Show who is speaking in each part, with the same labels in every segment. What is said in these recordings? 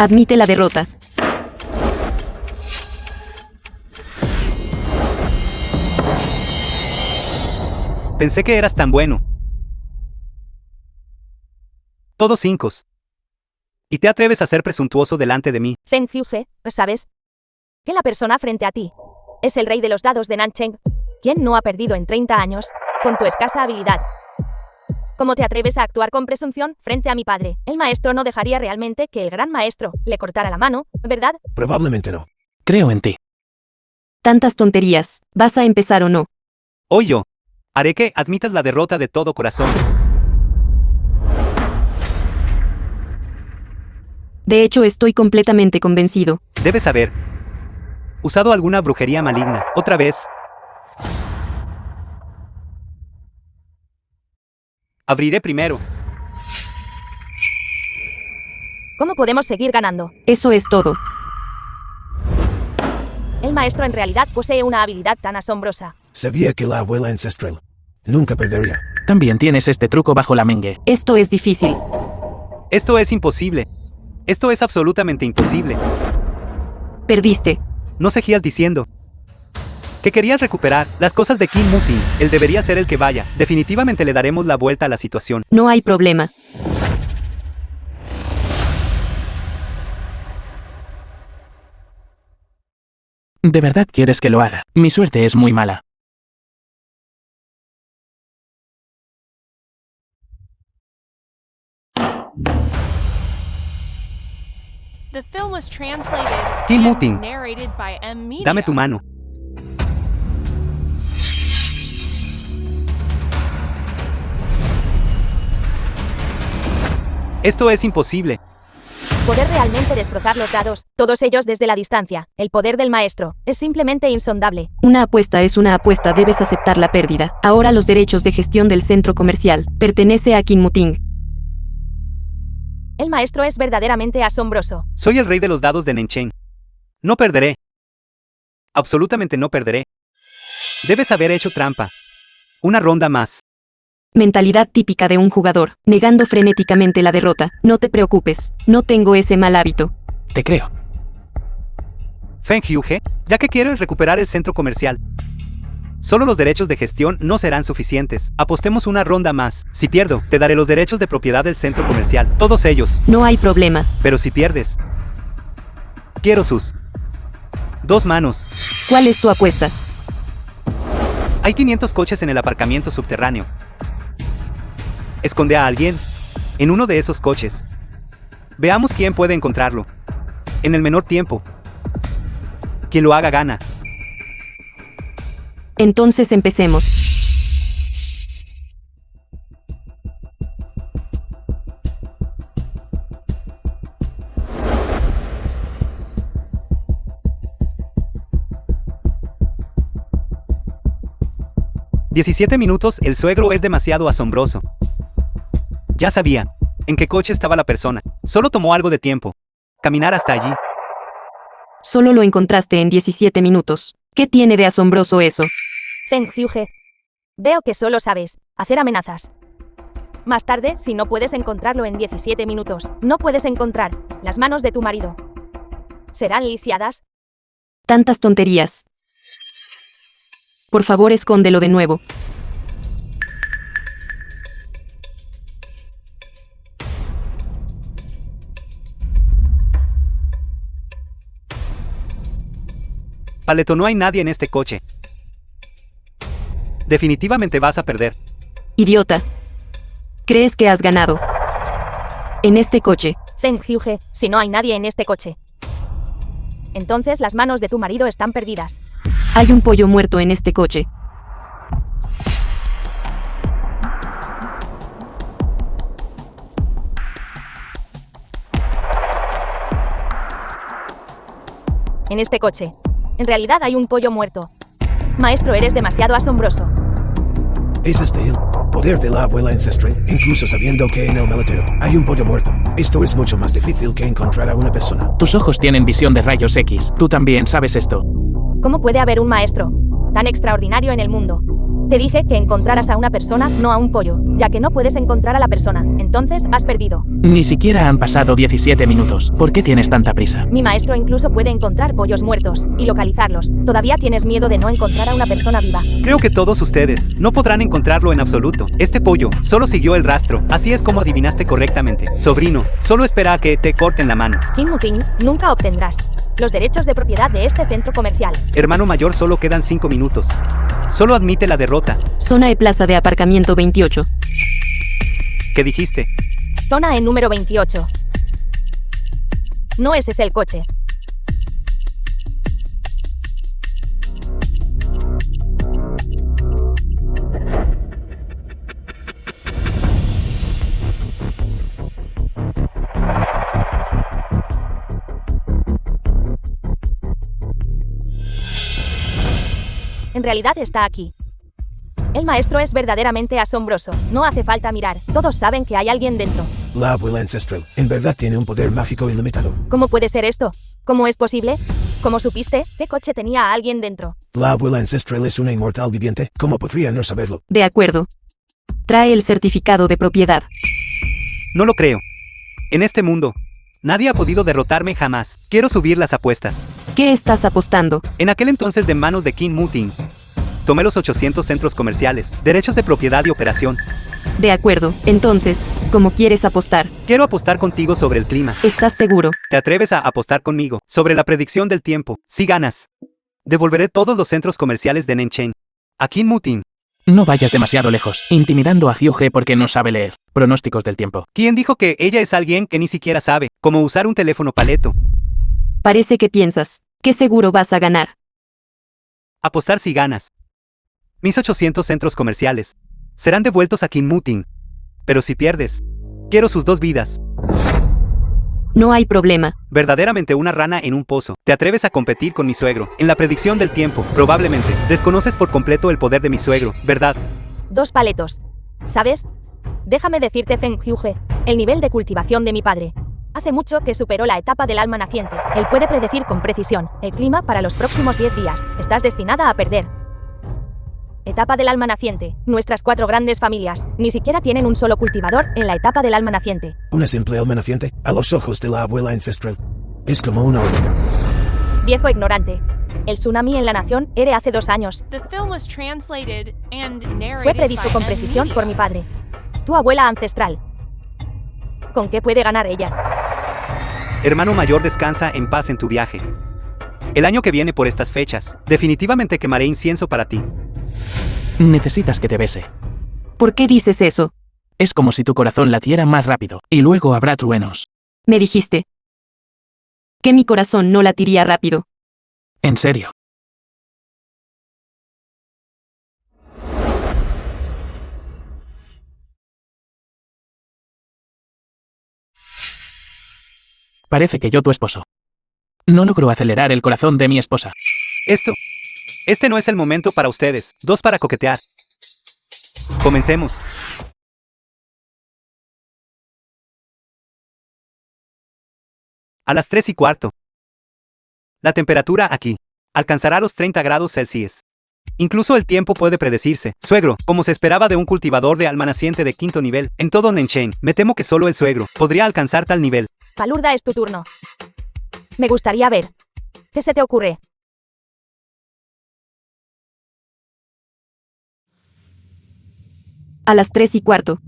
Speaker 1: Admite la derrota.
Speaker 2: Pensé que eras tan bueno. Todos 5. Y te atreves a ser presuntuoso delante de mí.
Speaker 3: Zheng Hyuge, ¿sabes? Que la persona frente a ti es el rey de los dados de Nancheng, quien no ha perdido en 30 años, con tu escasa habilidad. ¿Cómo te atreves a actuar con presunción frente a mi padre? El maestro no dejaría realmente que el gran maestro le cortara la mano, ¿verdad?
Speaker 4: Probablemente no.
Speaker 5: Creo en ti.
Speaker 1: Tantas tonterías. ¿Vas a empezar o no?
Speaker 2: Hoy yo haré que admitas la derrota de todo corazón.
Speaker 1: De hecho, estoy completamente convencido.
Speaker 2: Debes haber usado alguna brujería maligna. Otra vez. Abriré primero.
Speaker 3: ¿Cómo podemos seguir ganando?
Speaker 1: Eso es todo.
Speaker 3: El maestro en realidad posee una habilidad tan asombrosa.
Speaker 4: Sabía que la abuela ancestral nunca perdería.
Speaker 5: También tienes este truco bajo la mengue.
Speaker 1: Esto es difícil.
Speaker 2: Esto es imposible. Esto es absolutamente imposible.
Speaker 1: Perdiste.
Speaker 2: No seguías diciendo que querías recuperar las cosas de Kim Mutin. Él debería ser el que vaya. Definitivamente le daremos la vuelta a la situación.
Speaker 1: No hay problema.
Speaker 5: ¿De verdad quieres que lo haga? Mi suerte es muy mala.
Speaker 6: The film was translated
Speaker 2: Kim
Speaker 6: and
Speaker 2: Mutin.
Speaker 6: narrated by M. Media.
Speaker 2: Dame tu mano. Esto es imposible.
Speaker 3: Poder realmente destrozar los dados, todos ellos desde la distancia. El poder del maestro es simplemente insondable.
Speaker 1: Una apuesta es una apuesta, debes aceptar la pérdida. Ahora los derechos de gestión del centro comercial pertenece a Kim Muting.
Speaker 3: El maestro es verdaderamente asombroso.
Speaker 2: Soy el rey de los dados de Nancheng. No perderé. Absolutamente no perderé. Debes haber hecho trampa. Una ronda más.
Speaker 1: Mentalidad típica de un jugador, negando frenéticamente la derrota. No te preocupes, no tengo ese mal hábito.
Speaker 5: Te creo.
Speaker 2: Feng Hyuge, ya que quiero recuperar el centro comercial. Solo los derechos de gestión no serán suficientes. Apostemos una ronda más. Si pierdo, te daré los derechos de propiedad del centro comercial. Todos ellos.
Speaker 1: No hay problema.
Speaker 2: Pero si pierdes, quiero sus 2 manos.
Speaker 1: ¿Cuál es tu apuesta?
Speaker 2: Hay 500 coches en el aparcamiento subterráneo. Esconde a alguien en uno de esos coches. Veamos quién puede encontrarlo en el menor tiempo. Quien lo haga gana.
Speaker 1: Entonces empecemos.
Speaker 2: «17 minutos, el suegro es demasiado asombroso». Ya sabía en qué coche estaba la persona. Solo tomó algo de tiempo caminar hasta allí.
Speaker 1: Solo lo encontraste en 17 minutos. ¿Qué tiene de asombroso eso?
Speaker 3: Zheng Hyuge. Veo que solo sabes hacer amenazas. Más tarde, si no puedes encontrarlo en 17 minutos, no puedes encontrar las manos de tu marido. ¿Serán lisiadas?
Speaker 1: Tantas tonterías. Por favor, escóndelo de nuevo.
Speaker 2: Paleto, no hay nadie en este coche. Definitivamente vas a perder.
Speaker 1: Idiota. ¿Crees que has ganado? En este coche.
Speaker 3: Zheng Hyuge, si no hay nadie en este coche, entonces las manos de tu marido están perdidas.
Speaker 1: Hay un pollo muerto en este coche.
Speaker 3: En este coche. En realidad hay un pollo muerto. Maestro, eres demasiado asombroso.
Speaker 4: ¿Es este el poder de la abuela ancestral? Incluso sabiendo que en el maletero hay un pollo muerto. Esto es mucho más difícil que encontrar a una persona.
Speaker 5: Tus ojos tienen visión de rayos X. Tú también sabes esto.
Speaker 3: ¿Cómo puede haber un maestro tan extraordinario en el mundo? Te dije que encontraras a una persona, no a un pollo, ya que no puedes encontrar a la persona. Entonces, has perdido.
Speaker 5: Ni siquiera han pasado 17 minutos. ¿Por qué tienes tanta prisa?
Speaker 3: Mi maestro incluso puede encontrar pollos muertos y localizarlos. Todavía tienes miedo de no encontrar a una persona viva.
Speaker 2: Creo que todos ustedes no podrán encontrarlo en absoluto. Este pollo solo siguió el rastro. Así es como adivinaste correctamente. Sobrino, solo espera a que te corten la mano.
Speaker 3: Kim Muting, nunca obtendrás los derechos de propiedad de este centro comercial.
Speaker 2: Hermano mayor, solo quedan 5 minutos. Solo admite la derrota.
Speaker 1: Zona E Plaza de Aparcamiento 28.
Speaker 2: ¿Qué dijiste?
Speaker 3: Zona E número 28. No, ese es el coche. En realidad está aquí. El maestro es verdaderamente asombroso. No hace falta mirar. Todos saben que hay alguien dentro.
Speaker 4: La abuela ancestral, en verdad tiene un poder mágico ilimitado.
Speaker 3: ¿Cómo puede ser esto? ¿Cómo es posible? ¿Cómo supiste? ¿Qué coche tenía a alguien dentro?
Speaker 4: La abuela ancestral es una inmortal viviente. ¿Cómo podría no saberlo?
Speaker 1: De acuerdo. Trae el certificado de propiedad.
Speaker 2: No lo creo. En este mundo, nadie ha podido derrotarme jamás. Quiero subir las apuestas.
Speaker 1: ¿Qué estás apostando?
Speaker 2: En aquel entonces, de manos de Kim Muting, tomé los 800 centros comerciales, derechos de propiedad y operación.
Speaker 1: De acuerdo. Entonces, ¿cómo quieres apostar?
Speaker 2: Quiero apostar contigo sobre el clima.
Speaker 1: ¿Estás seguro?
Speaker 2: ¿Te atreves a apostar conmigo sobre la predicción del tiempo? Si ganas, devolveré todos los centros comerciales de Nancheng a Kim Muting.
Speaker 5: No vayas demasiado lejos, intimidando a Hyuge porque no sabe leer. Pronósticos del tiempo.
Speaker 2: ¿Quién dijo que ella es alguien que ni siquiera sabe cómo usar un teléfono paleto?
Speaker 1: Parece que piensas que seguro vas a ganar.
Speaker 2: Apostar si ganas. Mis 800 centros comerciales serán devueltos a Kim Muting. Pero si pierdes, quiero sus 2 vidas.
Speaker 1: No hay problema.
Speaker 2: Verdaderamente una rana en un pozo. ¿Te atreves a competir con mi suegro en la predicción del tiempo? Probablemente. Desconoces por completo el poder de mi suegro, ¿verdad?
Speaker 3: 2 paletos. ¿Sabes? Déjame decirte, Feng Hyuge, el nivel de cultivación de mi padre. Hace mucho que superó la etapa del alma naciente. Él puede predecir con precisión el clima para los próximos 10 días. Estás destinada a perder. Etapa del alma naciente. Nuestras 4 grandes familias ni siquiera tienen un solo cultivador en la etapa del alma naciente.
Speaker 4: Una simple alma naciente, a los ojos de la abuela ancestral, es como una hormiga.
Speaker 3: Viejo ignorante. El tsunami en la nación era hace 2 años.
Speaker 6: The film was translated and narrated
Speaker 3: Fue predicho
Speaker 6: by
Speaker 3: con
Speaker 6: M
Speaker 3: precisión
Speaker 6: Media.
Speaker 3: por mi padre. Tu abuela ancestral. ¿Con qué puede ganar ella?
Speaker 2: Hermano mayor, descansa en paz en tu viaje. El año que viene por estas fechas, definitivamente quemaré incienso para ti.
Speaker 5: Necesitas que te bese.
Speaker 1: ¿Por qué dices eso?
Speaker 5: Es como si tu corazón latiera más rápido, y luego habrá truenos.
Speaker 1: Me dijiste que mi corazón no latiría rápido.
Speaker 5: En serio. Parece que yo, tu esposo, no logro acelerar el corazón de mi esposa.
Speaker 2: Este no es el momento para ustedes. 2 para coquetear. Comencemos. A las 3:15. La temperatura aquí alcanzará los 30 grados Celsius. Incluso el tiempo puede predecirse. Suegro, como se esperaba de un cultivador de alma naciente de 5º nivel, en todo Nancheng, me temo que solo el suegro podría alcanzar tal nivel.
Speaker 3: Palurda, es tu turno. Me gustaría ver. ¿Qué se te ocurre?
Speaker 1: A las 3:15.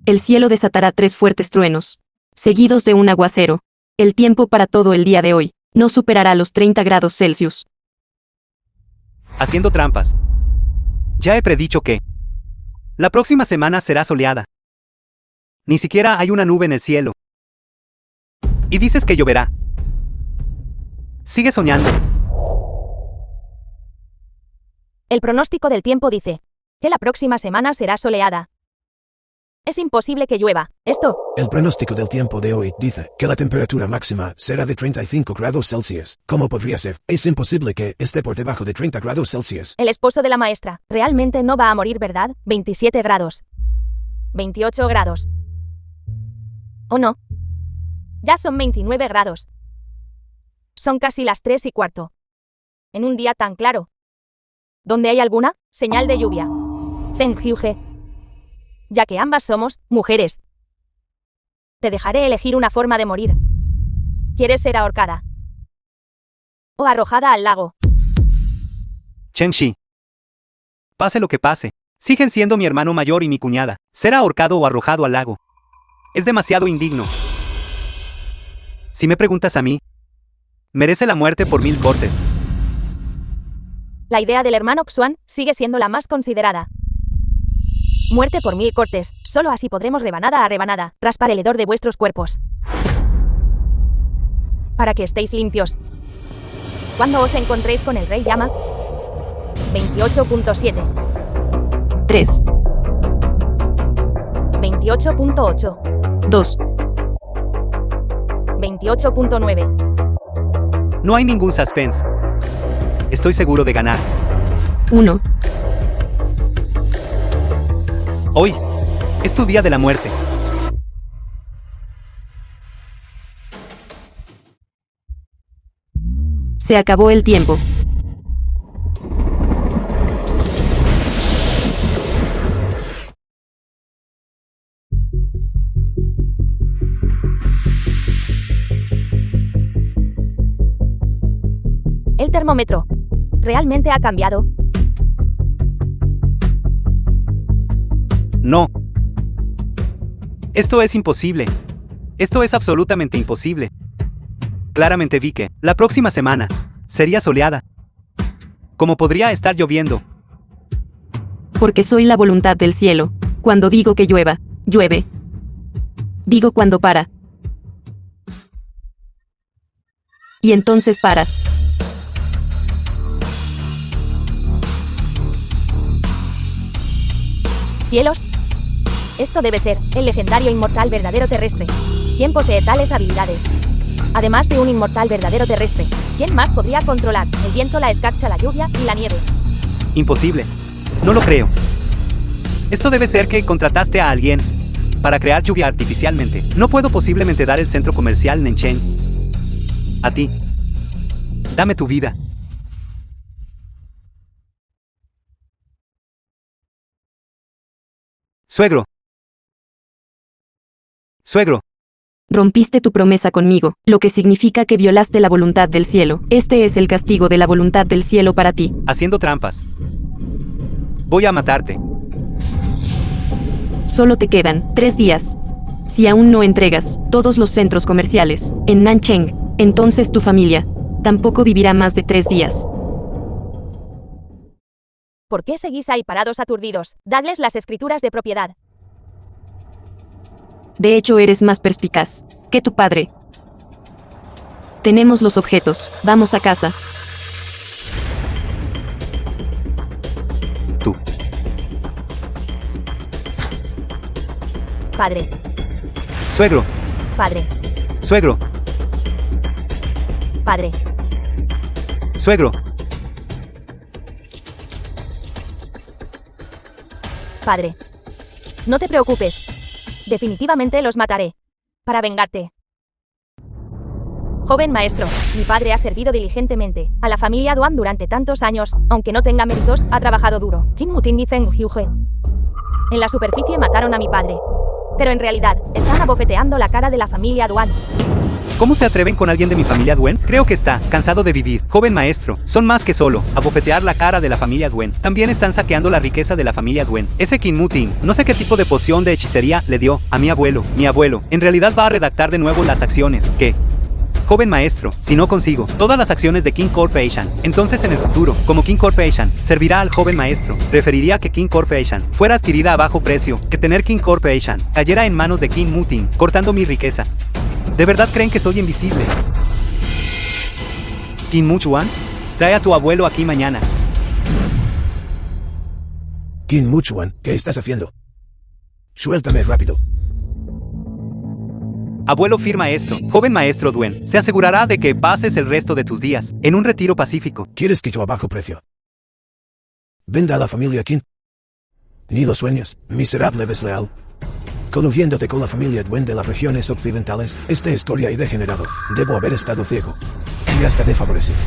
Speaker 1: El cielo desatará 3 fuertes truenos, seguidos de un aguacero. El tiempo para todo el día de hoy no superará los 30 grados Celsius.
Speaker 2: Haciendo trampas. Ya he predicho que la próxima semana será soleada. Ni siquiera hay una nube en el cielo. Y dices que lloverá. Sigue soñando.
Speaker 3: El pronóstico del tiempo dice que la próxima semana será soleada. Es imposible que llueva. Esto,
Speaker 4: El pronóstico del tiempo de hoy dice que la temperatura máxima será de 35 grados Celsius. ¿Cómo podría ser? Es imposible que esté por debajo de 30 grados Celsius.
Speaker 3: el esposo de la maestra, realmente no va a morir, ¿verdad? 27 grados. 28 grados. ¿O no? Ya son 29 grados. Son casi las 3:15. En un día tan claro. ¿Dónde hay alguna señal de lluvia? Feng Hyuge. Ya que ambas somos mujeres, te dejaré elegir una forma de morir. ¿Quieres ser ahorcada o arrojada al lago?
Speaker 2: Chen Shi. Pase lo que pase, siguen siendo mi hermano mayor y mi cuñada. Ser ahorcado o arrojado al lago es demasiado indigno. Si me preguntas a mí, merece la muerte por 1000 cortes.
Speaker 3: La idea del hermano Xuan sigue siendo la más considerada. Muerte por 1000 cortes, solo así podremos rebanada a rebanada raspar el hedor de vuestros cuerpos. Para que estéis limpios. Cuando os encontréis con el Rey Llama. 28.7.
Speaker 1: 3,
Speaker 3: 28.8.
Speaker 1: 2,
Speaker 3: 28.9.
Speaker 2: No hay ningún suspense. Estoy seguro de ganar.
Speaker 1: 1.
Speaker 2: Hoy es tu día de la muerte.
Speaker 1: Se acabó el tiempo.
Speaker 3: El termómetro. ¿Realmente ha cambiado?
Speaker 2: No. Esto es imposible. Esto es absolutamente imposible. Claramente vi que la próxima semana sería soleada. Como podría estar lloviendo.
Speaker 1: Porque soy la voluntad del cielo. Cuando digo que llueva, llueve. Digo cuando para. Y entonces para.
Speaker 3: ¿Cielos? Esto debe ser el legendario inmortal verdadero terrestre. ¿Quién posee tales habilidades? Además de un inmortal verdadero terrestre, ¿quién más podría controlar el viento, la escarcha, la lluvia y la nieve?
Speaker 2: Imposible. No lo creo. Esto debe ser que contrataste a alguien para crear lluvia artificialmente. No puedo posiblemente dar el centro comercial Nancheng a ti. Dame tu vida. Suegro. Suegro.
Speaker 1: Rompiste tu promesa conmigo, lo que significa que violaste la voluntad del cielo. Este es el castigo de la voluntad del cielo para ti.
Speaker 2: Haciendo trampas. Voy a matarte.
Speaker 1: Solo te quedan 3 días. Si aún no entregas todos los centros comerciales en Nancheng, entonces tu familia tampoco vivirá más de 3 días.
Speaker 3: ¿Por qué seguís ahí parados aturdidos? Dadles las escrituras de propiedad.
Speaker 1: De hecho, eres más perspicaz que tu padre. Tenemos los objetos. Vamos a casa.
Speaker 2: Tú.
Speaker 3: Padre,
Speaker 2: Suegro.
Speaker 3: padre,
Speaker 2: Suegro.
Speaker 3: padre.
Speaker 2: Suegro.
Speaker 3: Padre. No te preocupes. Definitivamente los mataré. Para vengarte. Joven maestro, mi padre ha servido diligentemente a la familia Duan durante tantos años, aunque no tenga méritos, ha trabajado duro. Kim Muting y Feng Hyuge. En la superficie mataron a mi padre. Pero en realidad, están abofeteando la cara de la familia Duan.
Speaker 2: ¿Cómo se atreven con alguien de mi familia Duen? Creo que está cansado de vivir. Joven maestro, son más que solo abofetear la cara de la familia Duen. También están saqueando la riqueza de la familia Duen. Ese Kim Muting, no sé qué tipo de poción de hechicería le dio a mi abuelo. Mi abuelo, en realidad va a redactar de nuevo las acciones que... Joven maestro, si no consigo todas las acciones de King Corporation, entonces en el futuro, como King Corporation, servirá al joven maestro. Preferiría que King Corporation fuera adquirida a bajo precio, que tener King Corporation cayera en manos de Kim Muting, cortando mi riqueza. ¿De verdad creen que soy invisible? Kim Muchuan, trae a tu abuelo aquí mañana.
Speaker 4: Qin Muchuan, ¿qué estás haciendo? Suéltame rápido.
Speaker 2: Abuelo, firma esto. Joven maestro Duen, se asegurará de que pases el resto de tus días en un retiro pacífico.
Speaker 4: ¿Quieres que yo a bajo precio venda a la familia Qin? Ni lo sueños, miserable desleal. Coludiéndote con la familia Duen de las regiones occidentales, este escoria y degenerado. Debo haber estado ciego. Y hasta desfavorecido.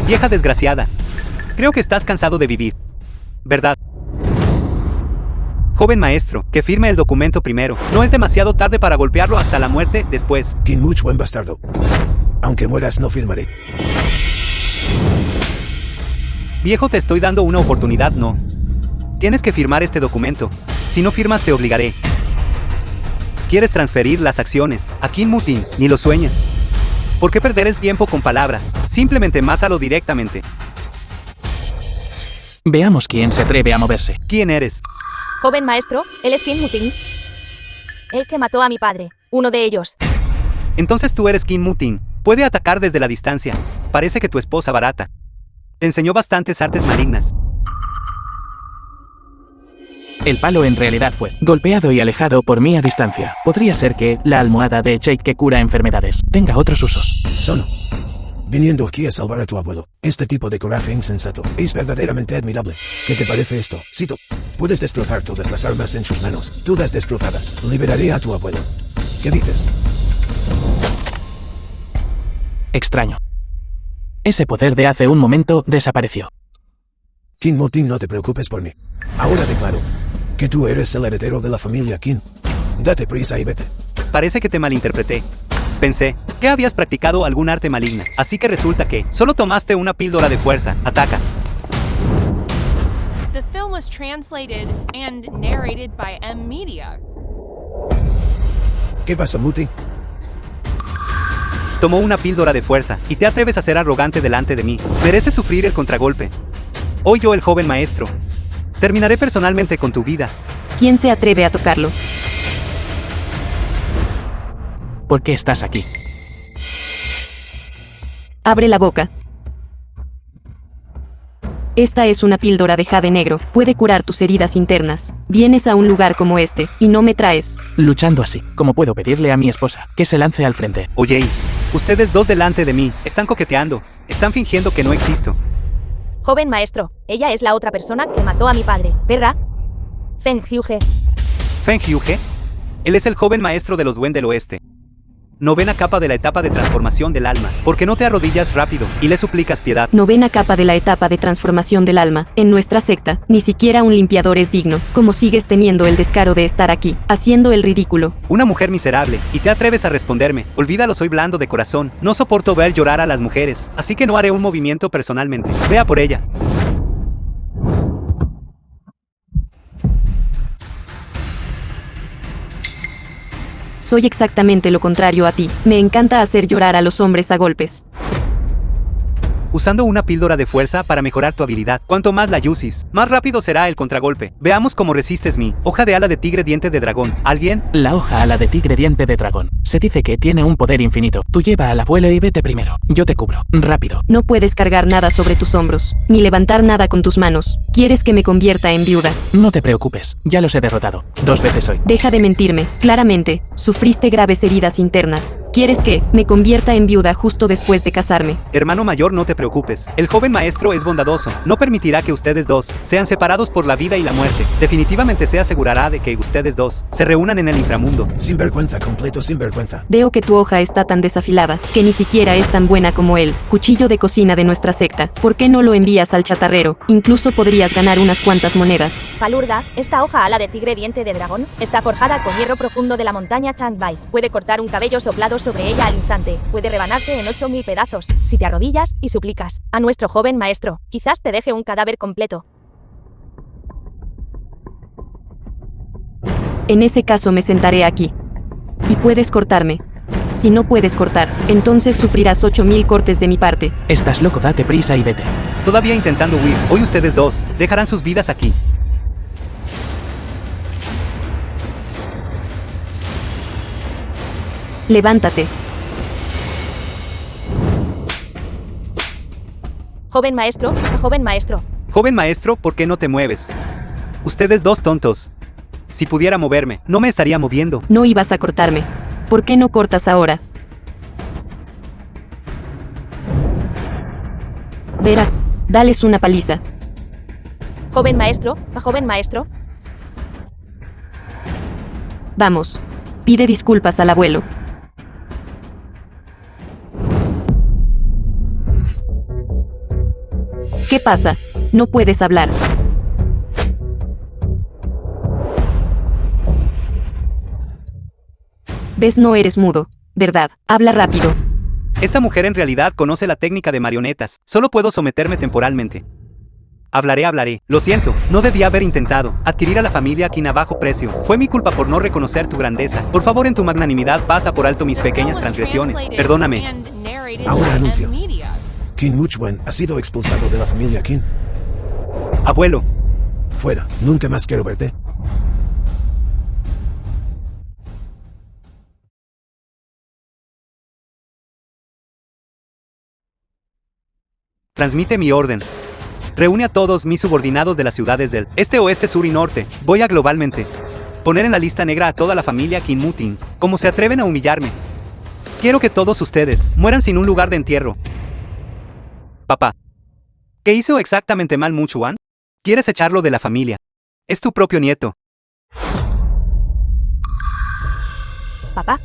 Speaker 2: Vieja desgraciada. Creo que estás cansado de vivir. ¿Verdad? Joven maestro, que firme el documento primero. No es demasiado tarde para golpearlo hasta la muerte después.
Speaker 4: King Much, buen bastardo. Aunque mueras, no firmaré.
Speaker 2: Viejo, te estoy dando una oportunidad, no. Tienes que firmar este documento. Si no firmas, te obligaré. ¿Quieres transferir las acciones a King Mutin? Ni lo sueñes. ¿Por qué perder el tiempo con palabras? Simplemente mátalo directamente.
Speaker 5: Veamos quién se atreve a moverse.
Speaker 2: ¿Quién eres?
Speaker 3: Joven maestro, él es King Mutin. El que mató a mi padre. Uno de ellos.
Speaker 2: Entonces tú eres King Mutin. Puede atacar desde la distancia. Parece que tu esposa barata te enseñó bastantes artes malignas.
Speaker 5: El palo en realidad fue golpeado y alejado por mí a distancia. Podría ser que la almohada de Jake que cura enfermedades tenga otros usos.
Speaker 4: Sono. Viniendo aquí a salvar a tu abuelo. Este tipo de coraje insensato es verdaderamente admirable. ¿Qué te parece esto? Cito. Puedes destrozar todas las armas en sus manos. Todas destrozadas. Liberaré a tu abuelo. ¿Qué dices?
Speaker 5: Extraño. Ese poder de hace un momento desapareció.
Speaker 4: King Mutin, no te preocupes por mí. Ahora declaro que tú eres el heredero de la familia King. Date prisa y vete.
Speaker 2: Parece que te malinterpreté. Pensé que habías practicado algún arte maligna, así que resulta que solo tomaste una píldora de fuerza. Ataca.
Speaker 6: The film was translated and narrated by M Media.
Speaker 4: ¿Qué pasa, Mutin?
Speaker 2: Tomó una píldora de fuerza y te atreves a ser arrogante delante de mí. Mereces sufrir el contragolpe. Hoy yo, el joven maestro, terminaré personalmente con tu vida.
Speaker 1: ¿Quién se atreve a tocarlo?
Speaker 5: ¿Por qué estás aquí?
Speaker 1: Abre la boca. Esta es una píldora de jade negro. Puede curar tus heridas internas. Vienes a un lugar como este y no me traes.
Speaker 5: Luchando así, ¿cómo puedo pedirle a mi esposa que se lance al frente?
Speaker 2: Oye, ustedes dos delante de mí están coqueteando. Están fingiendo que no existo.
Speaker 3: Joven maestro, ella es la otra persona que mató a mi padre, ¿verdad? Feng Hyuge.
Speaker 2: Feng Hyuge. Él es el joven maestro de los Wen del Oeste. Novena capa de la etapa de transformación del alma. ¿Por qué no te arrodillas rápido y le suplicas piedad?
Speaker 1: Novena capa de la etapa de transformación del alma. En nuestra secta, ni siquiera un limpiador es digno. ¿Cómo sigues teniendo el descaro de estar aquí, haciendo el ridículo?
Speaker 2: Una mujer miserable, y te atreves a responderme. Olvídalo, soy blando de corazón. No soporto ver llorar a las mujeres, así que no haré un movimiento personalmente. Vea por ella.
Speaker 1: Soy exactamente lo contrario a ti. Me encanta hacer llorar a los hombres a golpes.
Speaker 2: Usando una píldora de fuerza para mejorar tu habilidad. Cuanto más la uses, más rápido será el contragolpe. Veamos cómo resistes mi hoja de ala de tigre diente de dragón. ¿Alguien?
Speaker 5: La hoja ala de tigre diente de dragón. Se dice que tiene un poder infinito. Tú lleva al abuelo y vete primero. Yo te cubro. Rápido.
Speaker 1: No puedes cargar nada sobre tus hombros, ni levantar nada con tus manos. ¿Quieres que me convierta en viuda?
Speaker 5: No te preocupes. Ya los he derrotado 2 veces hoy.
Speaker 1: Deja de mentirme. Claramente, sufriste graves heridas internas. ¿Quieres que me convierta en viuda justo después de casarme?
Speaker 2: Hermano mayor, no te preocupes. El joven maestro es bondadoso. No permitirá que ustedes dos sean separados por la vida y la muerte. Definitivamente se asegurará de que ustedes dos se reúnan en el inframundo.
Speaker 4: Sinvergüenza, completo sinvergüenza.
Speaker 1: Veo que tu hoja está tan desafilada, que ni siquiera es tan buena como él. Cuchillo de cocina de nuestra secta. ¿Por qué no lo envías al chatarrero? Incluso podrías ganar unas cuantas monedas.
Speaker 3: Palurda, esta hoja ala de tigre diente de dragón está forjada con hierro profundo de la montaña Changbai. Puede cortar un cabello soplado sobre ella al instante. Puede rebanarte en 8000 pedazos, si te arrodillas y suplicas a nuestro joven maestro. Quizás te deje un cadáver completo.
Speaker 1: En ese caso me sentaré aquí. Y puedes cortarme. Si no puedes cortar, entonces sufrirás 8000 cortes de mi parte.
Speaker 5: Estás loco, date prisa y vete.
Speaker 2: Todavía intentando huir. Hoy ustedes dos dejarán sus vidas aquí.
Speaker 1: Levántate.
Speaker 3: Joven maestro, joven maestro.
Speaker 2: Joven maestro, ¿por qué no te mueves? Ustedes dos tontos. Si pudiera moverme, no me estaría moviendo.
Speaker 1: No ibas a cortarme. ¿Por qué no cortas ahora? Vera, dales una paliza.
Speaker 3: Joven maestro, joven maestro.
Speaker 1: Vamos. Pide disculpas al abuelo. ¿Qué pasa? No puedes hablar. Ves, no eres mudo, ¿verdad? Habla rápido.
Speaker 2: Esta mujer en realidad conoce la técnica de marionetas. Solo puedo someterme temporalmente. Hablaré. Lo siento, no debía haber intentado adquirir a la familia Qin a bajo precio. Fue mi culpa por no reconocer tu grandeza. Por favor, en tu magnanimidad pasa por alto mis pequeñas transgresiones. Perdóname.
Speaker 4: Ahora anuncio. Qin Muchwen ha sido expulsado de la familia Qin.
Speaker 2: Abuelo,
Speaker 4: Fuera, nunca más quiero verte.
Speaker 2: transmite mi orden. Reúne a todos mis subordinados de las ciudades del este, oeste, sur y norte. Voy a globalmente poner en la lista negra a toda la familia Qin Mutin. ¿Cómo se atreven a humillarme? Quiero que todos ustedes mueran sin un lugar de entierro. Papá, ¿qué hizo exactamente mal Muchuan? ¿Quieres echarlo de la familia? Es tu propio nieto.
Speaker 3: Papá,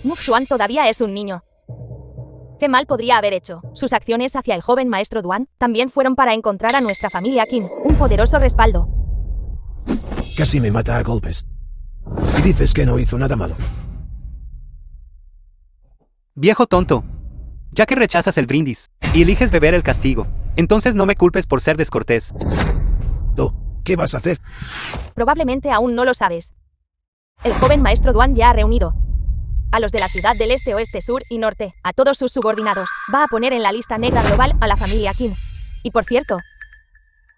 Speaker 3: Muxuan todavía es un niño. ¿Qué mal podría haber hecho? Sus acciones hacia el joven maestro Duan también fueron para encontrar a nuestra familia Qin un poderoso respaldo.
Speaker 4: Casi me mata a golpes. Y dices que no hizo nada malo.
Speaker 2: Viejo tonto. Ya que rechazas el brindis y eliges beber el castigo, entonces no me culpes por ser descortés.
Speaker 4: ¿Qué vas a hacer?
Speaker 3: Probablemente aún no lo sabes. El joven maestro Duan ya ha reunido a los de la ciudad del este, oeste, sur y norte, a todos sus subordinados. Va a poner en la lista negra global a la familia Qin. Y por cierto,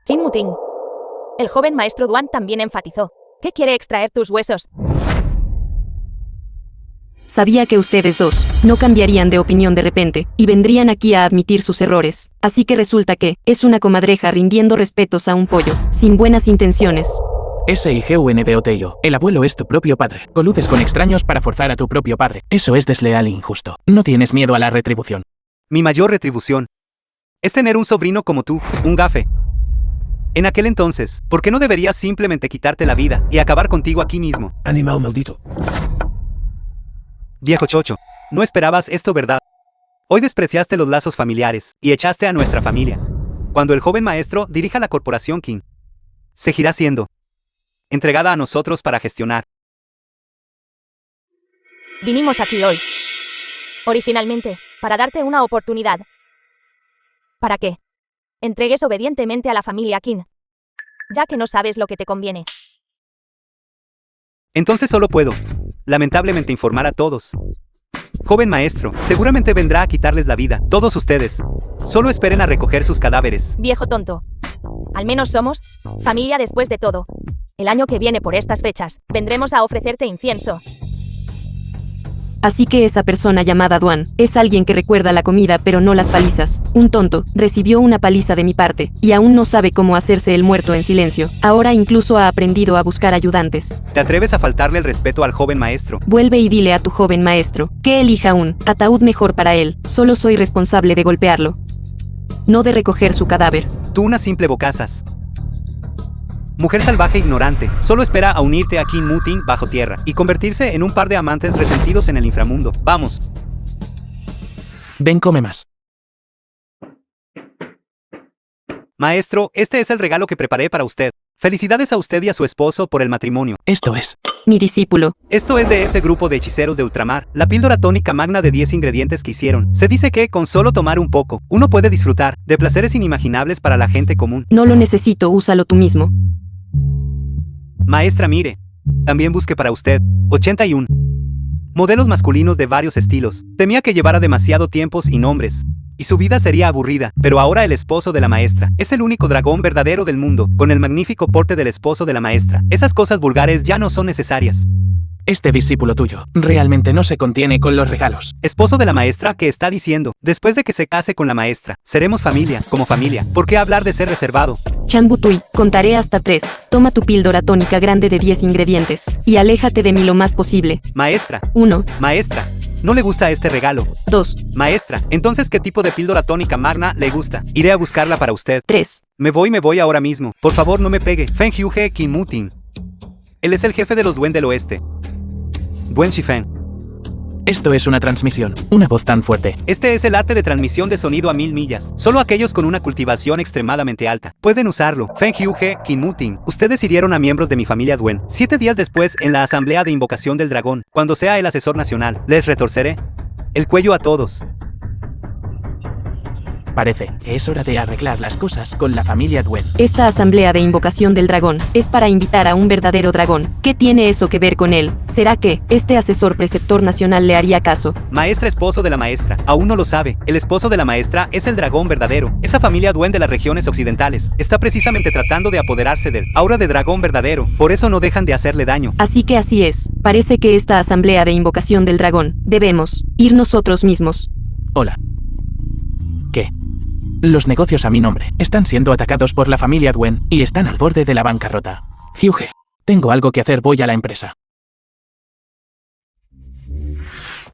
Speaker 3: Qin Muting. El joven maestro Duan también enfatizó que quiere extraer tus huesos.
Speaker 1: Sabía que ustedes dos no cambiarían de opinión de repente y vendrían aquí a admitir sus errores. Así que resulta que es una comadreja rindiendo respetos a un pollo, sin buenas intenciones.
Speaker 5: SIGUNDOTEO. El abuelo es tu propio padre. Coludes con extraños para forzar a tu propio padre. Eso es desleal e injusto. No tienes miedo a la retribución.
Speaker 2: Mi mayor retribución es tener un sobrino como tú, un gafe. En aquel entonces, ¿por qué no deberías simplemente quitarte la vida y acabar contigo aquí mismo?
Speaker 4: Animal maldito.
Speaker 2: Viejo chocho, no esperabas esto, ¿verdad? Hoy despreciaste los lazos familiares y echaste a nuestra familia. Cuando el joven maestro dirija la corporación Qin, seguirá siendo entregada a nosotros para gestionar.
Speaker 3: Vinimos aquí hoy, originalmente, para darte una oportunidad. ¿Para qué? Entregues obedientemente a la familia Qin, ya que no sabes lo que te conviene.
Speaker 2: Entonces solo puedo, lamentablemente, informar a todos. Joven maestro, seguramente vendrá a quitarles la vida. Todos ustedes, solo esperen a recoger sus cadáveres.
Speaker 3: Viejo tonto. Al menos somos familia después de todo. El año que viene por estas fechas, vendremos a ofrecerte incienso.
Speaker 1: Así que esa persona llamada Duan es alguien que recuerda la comida pero no las palizas. Un tonto, recibió una paliza de mi parte, y aún no sabe cómo hacerse el muerto en silencio. Ahora incluso ha aprendido a buscar ayudantes.
Speaker 2: ¿Te atreves a faltarle el respeto al joven maestro?
Speaker 1: Vuelve y dile a tu joven maestro que elija un ataúd mejor para él. Solo soy responsable de golpearlo, no de recoger su cadáver.
Speaker 2: Tú, una simple bocazas. Mujer salvaje ignorante, solo espera a unirte a Qin Muting bajo tierra y convertirse en un par de amantes resentidos en el inframundo. Vamos.
Speaker 5: Ven, come más.
Speaker 2: Maestro, este es el regalo que preparé para usted. Felicidades a usted y a su esposo por el matrimonio.
Speaker 5: Esto es.
Speaker 1: Mi discípulo.
Speaker 2: Esto es de ese grupo de hechiceros de ultramar, la píldora tónica magna de 10 ingredientes que hicieron. Se dice que, con solo tomar un poco, uno puede disfrutar de placeres inimaginables para la gente común.
Speaker 1: No lo necesito, úsalo tú mismo.
Speaker 2: Maestra, mire. También busqué para usted 81 modelos masculinos de varios estilos. Temía que llevara demasiado tiempo sin nombres y su vida sería aburrida, pero ahora el esposo de la maestra es el único dragón verdadero del mundo, con el magnífico porte del esposo de la maestra. Esas cosas vulgares ya no son necesarias.
Speaker 5: Este discípulo tuyo realmente no se contiene con los regalos.
Speaker 2: Esposo de la maestra, ¿qué está diciendo? Después de que se case con la maestra, seremos familia, como familia. ¿Por qué hablar de ser reservado?
Speaker 1: Chambutui, contaré hasta 3. Toma tu píldora tónica grande de 10 ingredientes y aléjate de mí lo más posible.
Speaker 2: Maestra.
Speaker 1: 1.
Speaker 2: Maestra. No le gusta este regalo.
Speaker 1: 2.
Speaker 2: Maestra, entonces ¿qué tipo de píldora tónica magna le gusta? Iré a buscarla para usted.
Speaker 1: 3.
Speaker 2: Me voy ahora mismo. Por favor, no me pegue. Feng Hyuge Qin Muting. Él es el jefe de los Duen del Oeste. Buen Shifeng.
Speaker 5: Esto es una transmisión. Una voz tan fuerte.
Speaker 2: Este es el arte de transmisión de sonido a 1000 millas. Solo aquellos con una cultivación extremadamente alta pueden usarlo. Feng Hyuge, Kinmuting. Ustedes hirieron a miembros de mi familia Duen. 7 días después, en la asamblea de invocación del dragón, cuando sea el asesor nacional, les retorceré el cuello a todos.
Speaker 5: Parece que es hora de arreglar las cosas con la familia Duen.
Speaker 1: Esta asamblea de invocación del dragón es para invitar a un verdadero dragón. ¿Qué tiene eso que ver con él? ¿Será que este asesor preceptor nacional le haría caso?
Speaker 2: Maestra, esposo de la maestra. Aún no lo sabe. El esposo de la maestra es el dragón verdadero. Esa familia Duen de las regiones occidentales está precisamente tratando de apoderarse del aura de dragón verdadero. Por eso no dejan de hacerle daño.
Speaker 1: Así que así es. Parece que esta asamblea de invocación del dragón debemos ir nosotros mismos.
Speaker 5: Hola. ¿Qué? Los negocios a mi nombre están siendo atacados por la familia Duen y están al borde de la bancarrota. Hyuge, tengo algo que hacer, voy a la empresa.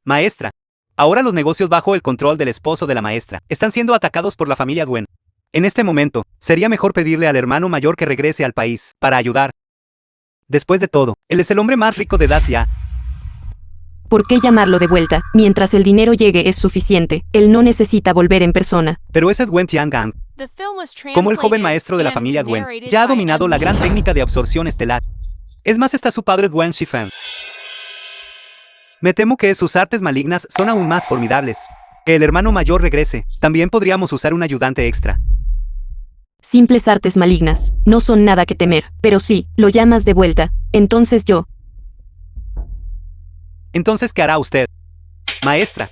Speaker 2: Maestra. Ahora los negocios bajo el control del esposo de la maestra están siendo atacados por la familia Duen. En este momento, sería mejor pedirle al hermano mayor que regrese al país para ayudar. Después de todo, él es el hombre más rico de Dacia.
Speaker 1: ¿Por qué llamarlo de vuelta? Mientras el dinero llegue es suficiente. Él no necesita volver en persona.
Speaker 2: Pero ese Duen Tiangang,
Speaker 6: The film was
Speaker 2: como el joven
Speaker 6: translated
Speaker 2: maestro de la
Speaker 6: and
Speaker 2: familia Duen,
Speaker 6: narrated
Speaker 2: ya ha
Speaker 6: by
Speaker 2: dominado la gran
Speaker 6: Emily.
Speaker 2: técnica de absorción estelar. Es más, está su padre Duen Shifeng. Me temo que sus artes malignas son aún más formidables. Que el hermano mayor regrese. También podríamos usar un ayudante extra.
Speaker 1: Simples artes malignas. No son nada que temer. Pero sí, lo llamas de vuelta. Entonces yo.
Speaker 2: Entonces, ¿qué hará usted? Maestra.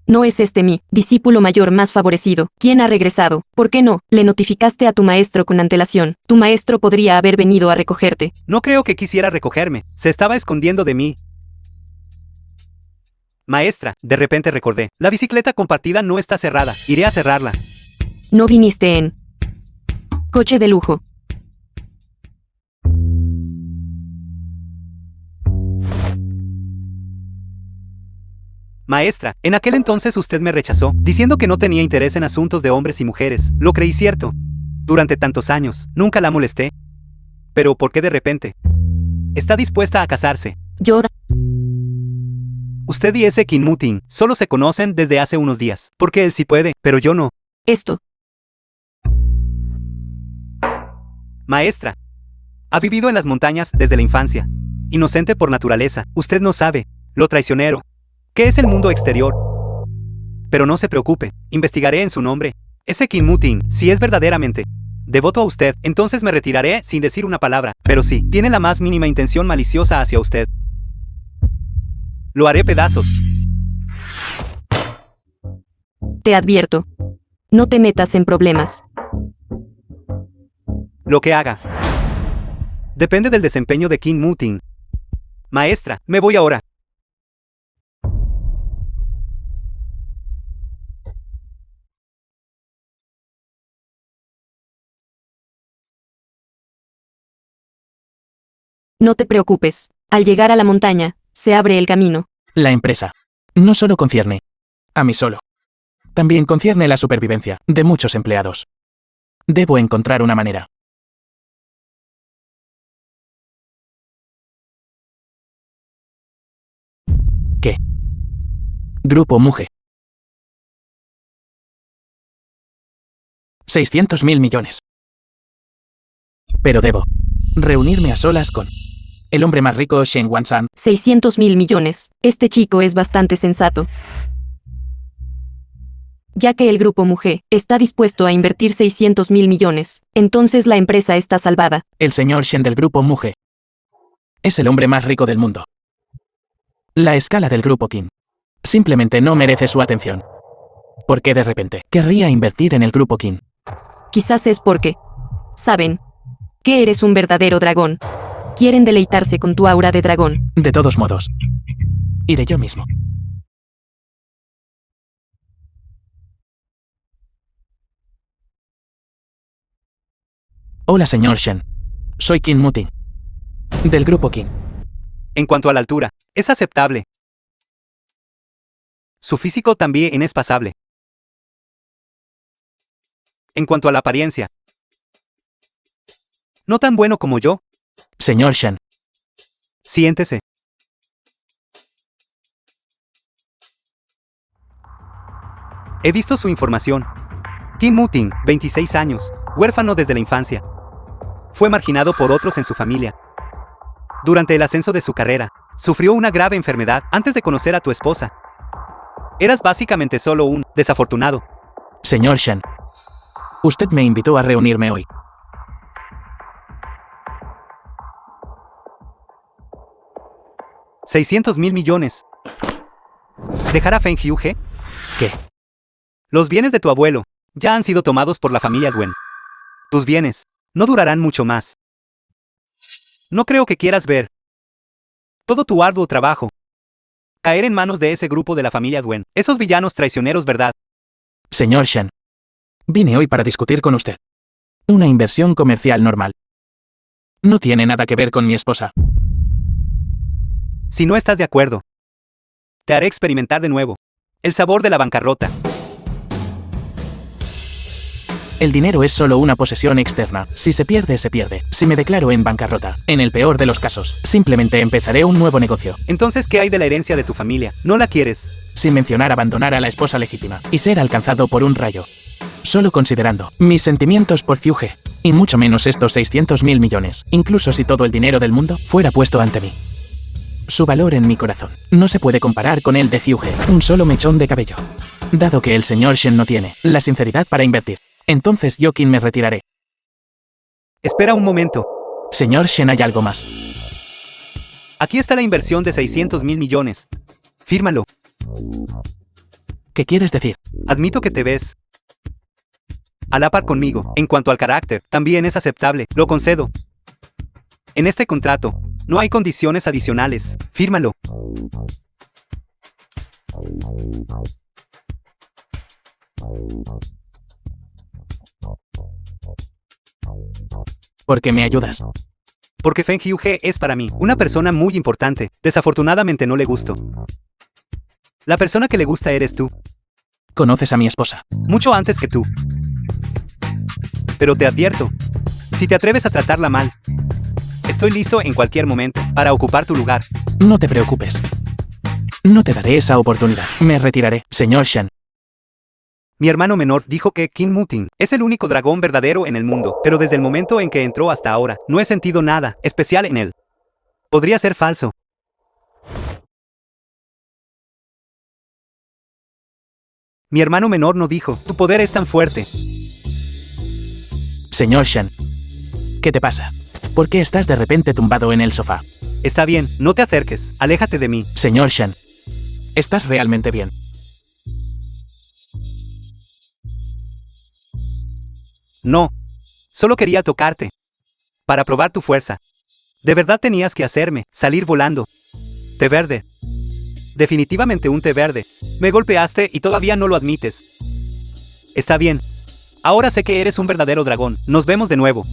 Speaker 1: No es este mi discípulo mayor más favorecido. ¿Quién ha regresado? ¿Por qué no? Le notificaste a tu maestro con antelación. Tu maestro podría haber venido a recogerte.
Speaker 2: No creo que quisiera recogerme. Se estaba escondiendo de mí. Maestra, de repente recordé. La bicicleta compartida no está cerrada. Iré a cerrarla.
Speaker 1: No viniste en coche de lujo.
Speaker 2: Maestra, en aquel entonces usted me rechazó, diciendo que no tenía interés en asuntos de hombres y mujeres. Lo creí cierto. Durante tantos años, nunca la molesté. Pero, ¿por qué de repente? Está dispuesta a casarse.
Speaker 1: Yo.
Speaker 2: Usted y ese Kinmuting solo se conocen desde hace unos días. Porque él sí puede, pero yo no.
Speaker 1: Esto.
Speaker 2: Maestra. Ha vivido en las montañas desde la infancia. Inocente por naturaleza. Usted no sabe. Lo traicionero. ¿Qué es el mundo exterior? Pero no se preocupe. Investigaré en su nombre. Ese Kinmuting, si es verdaderamente devoto a usted, entonces me retiraré sin decir una palabra. Pero si tiene la más mínima intención maliciosa hacia usted, lo haré pedazos.
Speaker 1: Te advierto. No te metas en problemas.
Speaker 2: Lo que haga depende del desempeño de Kinmuting. Maestra, me voy ahora.
Speaker 1: No te preocupes. Al llegar a la montaña, se abre el camino.
Speaker 5: La empresa no solo concierne a mí solo. También concierne la supervivencia de muchos empleados. Debo encontrar una manera. ¿Qué? Grupo Muge. 600.000 millones. Pero debo reunirme a solas con el hombre más rico, Shen Wansan.
Speaker 1: 600.000 millones. Este chico es bastante sensato. Ya que el grupo Muge está dispuesto a invertir 600.000 millones, entonces la empresa está salvada.
Speaker 5: El señor Shen del grupo Muge es el hombre más rico del mundo. La escala del grupo Qin simplemente no merece su atención. ¿Por qué de repente querría invertir en el grupo Qin?
Speaker 1: Quizás es porque saben que eres un verdadero dragón. Quieren deleitarse con tu aura de dragón.
Speaker 5: De todos modos, iré yo mismo. Hola, señor Shen. Soy Kinmuting, del grupo Qin.
Speaker 2: En cuanto a la altura, es aceptable. Su físico también es pasable. En cuanto a la apariencia, no tan bueno como yo.
Speaker 5: Señor Shen,
Speaker 2: Siéntese. He visto su información. Kim Moo-ting, 26 años, huérfano desde la infancia. Fue marginado por otros en su familia. Durante el ascenso de su carrera, sufrió una grave enfermedad antes de conocer a tu esposa. Eras básicamente solo un desafortunado.
Speaker 5: Señor Shen, usted me invitó a reunirme hoy.
Speaker 2: $600.000 millones. ¿Dejar a Feng Hyuge?
Speaker 5: ¿Qué?
Speaker 2: Los bienes de tu abuelo ya han sido tomados por la familia Duen. Tus bienes no durarán mucho más. No creo que quieras ver todo tu arduo trabajo caer en manos de ese grupo de la familia Duen. Esos villanos traicioneros, ¿verdad?
Speaker 5: Señor Shen, vine hoy para discutir con usted. Una inversión comercial normal. No tiene nada que ver con mi esposa.
Speaker 2: Si no estás de acuerdo, te haré experimentar de nuevo el sabor de la bancarrota.
Speaker 5: El dinero es solo una posesión externa. Si se pierde, se pierde. Si me declaro en bancarrota, en el peor de los casos, simplemente empezaré un nuevo negocio.
Speaker 2: Entonces, ¿qué hay de la herencia de tu familia? ¿No la quieres?
Speaker 5: Sin mencionar abandonar a la esposa legítima y ser alcanzado por un rayo. Solo considerando mis sentimientos por Hyuge, y mucho menos estos 600.000 millones, incluso si todo el dinero del mundo fuera puesto ante mí. Su valor en mi corazón no se puede comparar con el de Hyuge, un solo mechón de cabello. Dado que el señor Shen no tiene la sinceridad para invertir, entonces yo me retiraré.
Speaker 2: Espera un momento.
Speaker 5: Señor Shen, hay algo más.
Speaker 2: Aquí está la inversión de $600.000 millones. Fírmalo.
Speaker 5: ¿Qué quieres decir?
Speaker 2: Admito que te ves a la par conmigo. En cuanto al carácter, también es aceptable, lo concedo. En este contrato, no hay condiciones adicionales. Fírmalo.
Speaker 5: ¿Por qué me ayudas?
Speaker 2: Porque Feng Hyuge es para mí una persona muy importante. Desafortunadamente no le gusto. La persona que le gusta eres tú.
Speaker 5: Conoces a mi esposa.
Speaker 2: Mucho antes que tú. Pero te advierto, si te atreves a tratarla mal, estoy listo en cualquier momento para ocupar tu lugar.
Speaker 5: No te preocupes. No te daré esa oportunidad. Me retiraré, señor Shen.
Speaker 2: Mi hermano menor dijo que Kim Moo-ting es el único dragón verdadero en el mundo, pero desde el momento en que entró hasta ahora, no he sentido nada especial en él. Podría ser falso. Mi hermano menor no dijo, tu poder es tan fuerte.
Speaker 5: Señor Shen, ¿qué te pasa? ¿Por qué estás de repente tumbado en el sofá?
Speaker 2: Está bien, no te acerques, aléjate de mí.
Speaker 5: Señor Shen, ¿estás realmente bien?
Speaker 2: No, solo quería tocarte. Para probar tu fuerza. De verdad tenías que hacerme salir volando. Té verde. Definitivamente un té verde. Me golpeaste y todavía no lo admites. Está bien. Ahora sé que eres un verdadero dragón. Nos vemos de nuevo.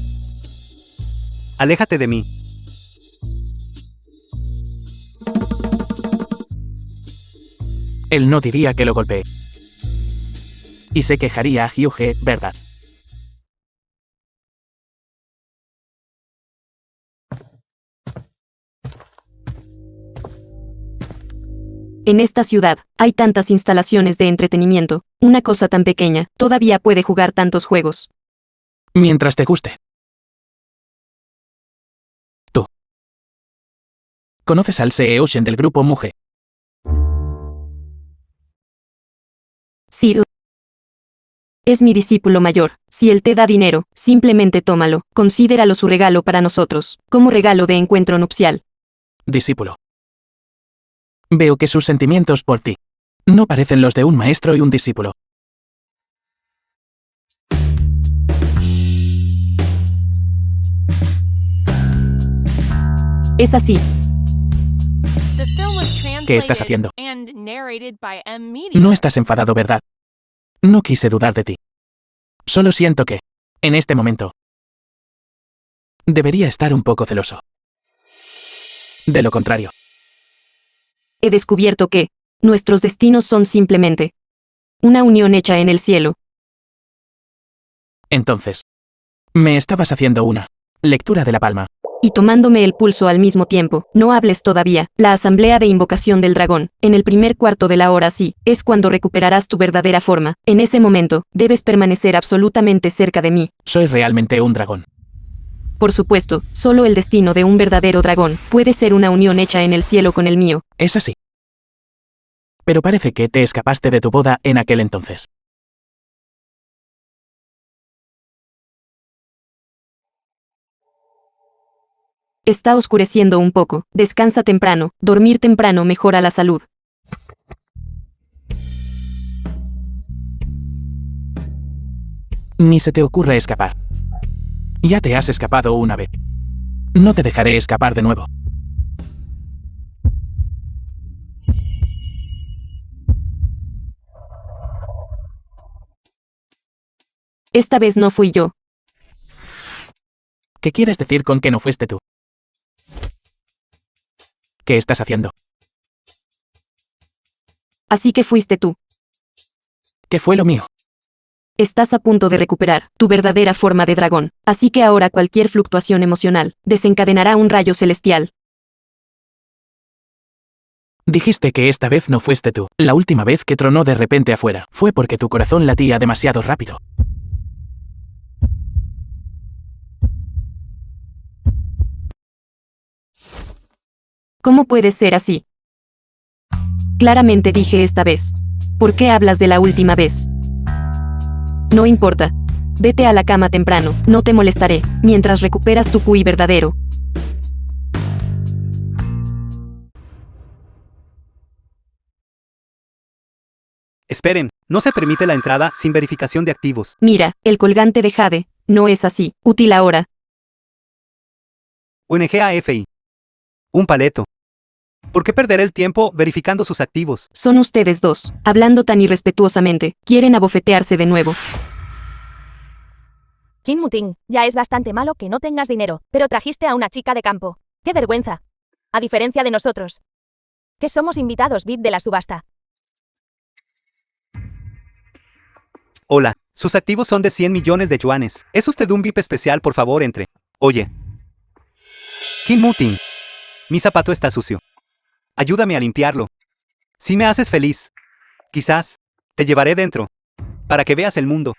Speaker 2: Aléjate de mí.
Speaker 5: Él no diría que lo golpeé. Y se quejaría a Hyuge, ¿verdad?
Speaker 1: En esta ciudad, hay tantas instalaciones de entretenimiento. Una cosa tan pequeña, todavía puede jugar tantos juegos.
Speaker 5: Mientras te guste. Tú. ¿Conoces al CEO Shen del grupo Muge?
Speaker 1: Sí. Es mi discípulo mayor. Si él te da dinero, simplemente tómalo. Considéralo su regalo para nosotros, como regalo de encuentro nupcial.
Speaker 5: Discípulo. Veo que sus sentimientos por ti no parecen los de un maestro y un discípulo.
Speaker 1: Es así.
Speaker 6: The film was
Speaker 5: ¿Qué estás
Speaker 6: translated
Speaker 5: haciendo?
Speaker 6: and narrated by M Media.
Speaker 5: No estás enfadado, ¿verdad? No quise dudar de ti. Solo siento que, en este momento, debería estar un poco celoso. De lo contrario,
Speaker 1: He descubierto que nuestros destinos son simplemente una unión hecha en el cielo.
Speaker 5: entonces, me estabas haciendo una lectura de la palma.
Speaker 1: y tomándome el pulso al mismo tiempo. No hables todavía. La asamblea de invocación del dragón. En el primer cuarto de la hora sí, es cuando recuperarás tu verdadera forma. En ese momento, debes permanecer absolutamente cerca de mí.
Speaker 5: Soy realmente un dragón.
Speaker 1: Por supuesto, solo el destino de un verdadero dragón puede ser una unión hecha en el cielo con el mío.
Speaker 5: Es así. Pero parece que te escapaste de tu boda en aquel entonces.
Speaker 1: Está oscureciendo un poco. Descansa temprano. Dormir temprano mejora la salud.
Speaker 5: Ni se te ocurra escapar. Ya te has escapado una vez. No te dejaré escapar de nuevo.
Speaker 1: Esta vez no fui yo.
Speaker 5: ¿Qué quieres decir con que no fuiste tú? ¿Qué estás haciendo?
Speaker 1: Así que fuiste tú.
Speaker 5: ¿Qué fue lo mío?
Speaker 1: Estás a punto de recuperar tu verdadera forma de dragón, así que ahora cualquier fluctuación emocional desencadenará un rayo celestial.
Speaker 5: Dijiste que esta vez no fuiste tú. La última vez que tronó de repente afuera fue porque tu corazón latía demasiado rápido.
Speaker 1: ¿Cómo puede ser así? Claramente dije esta vez. ¿Por qué hablas de la última vez? No importa. Vete a la cama temprano, no te molestaré, mientras recuperas tu QI verdadero.
Speaker 2: Esperen, no se permite la entrada sin verificación de activos.
Speaker 1: Mira, el colgante de Jade, no es así. Útil ahora.
Speaker 2: UNGAFI. Un paleto. ¿Por qué perder el tiempo verificando sus activos?
Speaker 1: Son ustedes dos, hablando tan irrespetuosamente. Quieren abofetearse de nuevo.
Speaker 3: Kim Muting, ya es bastante malo que no tengas dinero, pero trajiste a una chica de campo. ¡Qué vergüenza! A diferencia de nosotros, que somos invitados VIP de la subasta.
Speaker 2: Hola, sus activos son de 100 millones de yuanes. ¿Es usted un VIP especial? Por favor, entre. Oye. Kim Muting. Mi zapato está sucio. Ayúdame a limpiarlo. Si me haces feliz, quizás, te llevaré dentro. Para que veas el mundo.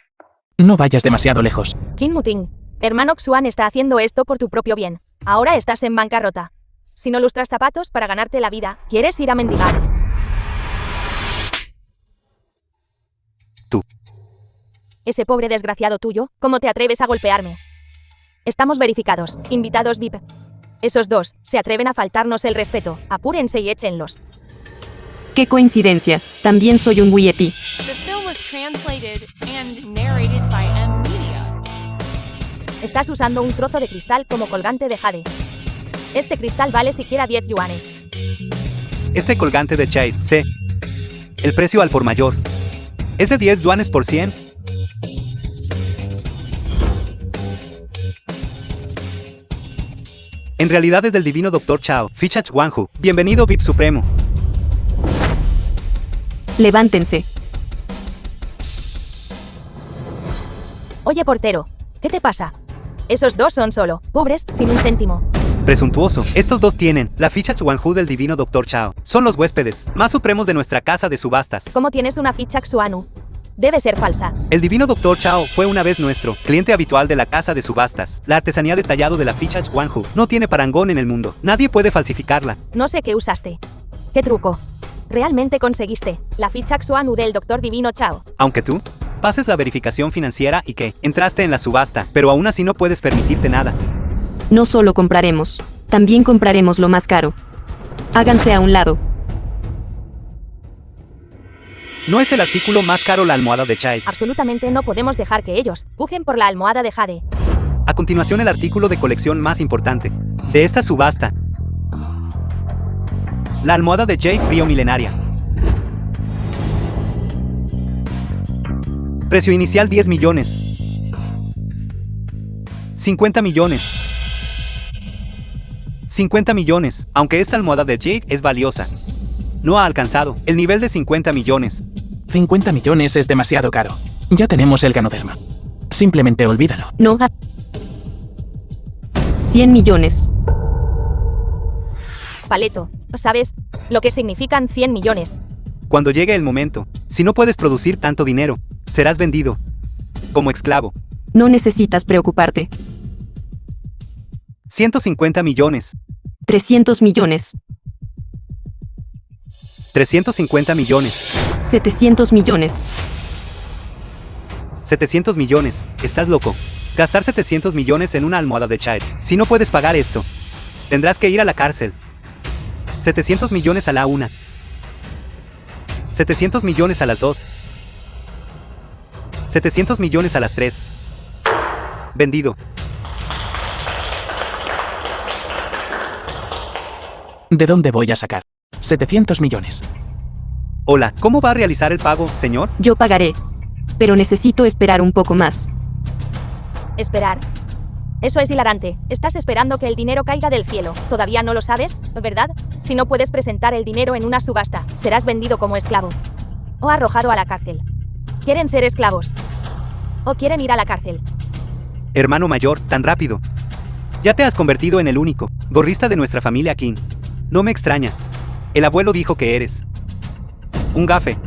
Speaker 5: No vayas demasiado lejos.
Speaker 3: Kim Muting, hermano Xuan está haciendo esto por tu propio bien. Ahora estás en bancarrota. Si no lustras zapatos para ganarte la vida, ¿quieres ir a mendigar?
Speaker 2: Tú.
Speaker 3: Ese pobre desgraciado tuyo, ¿cómo te atreves a golpearme? Estamos verificados, invitados VIP. Esos dos, se atreven a faltarnos el respeto. Apúrense y échenlos.
Speaker 1: ¡Qué coincidencia! También soy un VIP.
Speaker 6: The film was translated and narrated by M Media.
Speaker 3: Estás usando un trozo de cristal como colgante de jade. Este cristal vale siquiera 10 yuanes.
Speaker 2: Este colgante de Jade, sé. El precio al por mayor. ¿Es de 10 yuanes por 100? En realidad es del divino Dr. Chao, Fichach Wanhu. Bienvenido VIP Supremo.
Speaker 1: Levántense.
Speaker 3: Oye, portero, ¿qué te pasa? Esos dos son solo pobres, sin un céntimo.
Speaker 2: Presuntuoso. Estos dos tienen la ficha Chuanju del divino Dr. Chao. Son los huéspedes más supremos de nuestra casa de subastas.
Speaker 3: ¿Cómo tienes una ficha Xuanu? Debe ser falsa.
Speaker 2: El divino Dr. Chao fue una vez nuestro cliente habitual de la casa de subastas. La artesanía de tallado de la ficha Chuanju no tiene parangón en el mundo. Nadie puede falsificarla.
Speaker 3: No sé qué usaste. ¿Qué truco? Realmente conseguiste la ficha Xuanu del Dr. Divino Chao.
Speaker 2: Aunque tú pases la verificación financiera y que entraste en la subasta, pero aún así no puedes permitirte nada.
Speaker 1: No solo compraremos, también compraremos lo más caro. Háganse a un lado.
Speaker 2: ¿No es el artículo más caro la almohada de Jade?
Speaker 3: Absolutamente no podemos dejar que ellos pujen por la almohada de jade.
Speaker 2: A continuación el artículo de colección más importante de esta subasta. La almohada de Jade Frío Milenaria. Precio inicial 10 millones. 50 millones. 50 millones, aunque esta almohada de Jade es valiosa. No ha alcanzado el nivel de 50 millones.
Speaker 5: 50 millones es demasiado caro. Ya tenemos el ganoderma. Simplemente olvídalo.
Speaker 1: No. 100 millones.
Speaker 3: Paleto, ¿sabes lo que significan 100 millones?
Speaker 2: Cuando llegue el momento, si no puedes producir tanto dinero, serás vendido como esclavo.
Speaker 1: No necesitas preocuparte.
Speaker 2: 150 millones,
Speaker 1: 300 millones.
Speaker 2: 350 millones,
Speaker 1: 700 millones.
Speaker 2: 700 millones. ¿Estás loco? Gastar 700 millones en una almohada de chai. Si no puedes pagar esto, tendrás que ir a la cárcel. 700 millones a la 1. 700 millones a las 2. 700 millones a las 3. Vendido.
Speaker 5: ¿De dónde voy a sacar 700 millones?
Speaker 2: Hola, ¿cómo va a realizar el pago, señor?
Speaker 1: Yo pagaré. Pero necesito esperar un poco más.
Speaker 3: Esperar. Eso es hilarante. Estás esperando que el dinero caiga del cielo. Todavía no lo sabes, ¿verdad? Si no puedes presentar el dinero en una subasta, serás vendido como esclavo. O arrojado a la cárcel. ¿Quieren ser esclavos? ¿O quieren ir a la cárcel?
Speaker 2: Hermano mayor, tan rápido. Ya te has convertido en el único gorrista de nuestra familia King. No me extraña. El abuelo dijo que eres un gafe.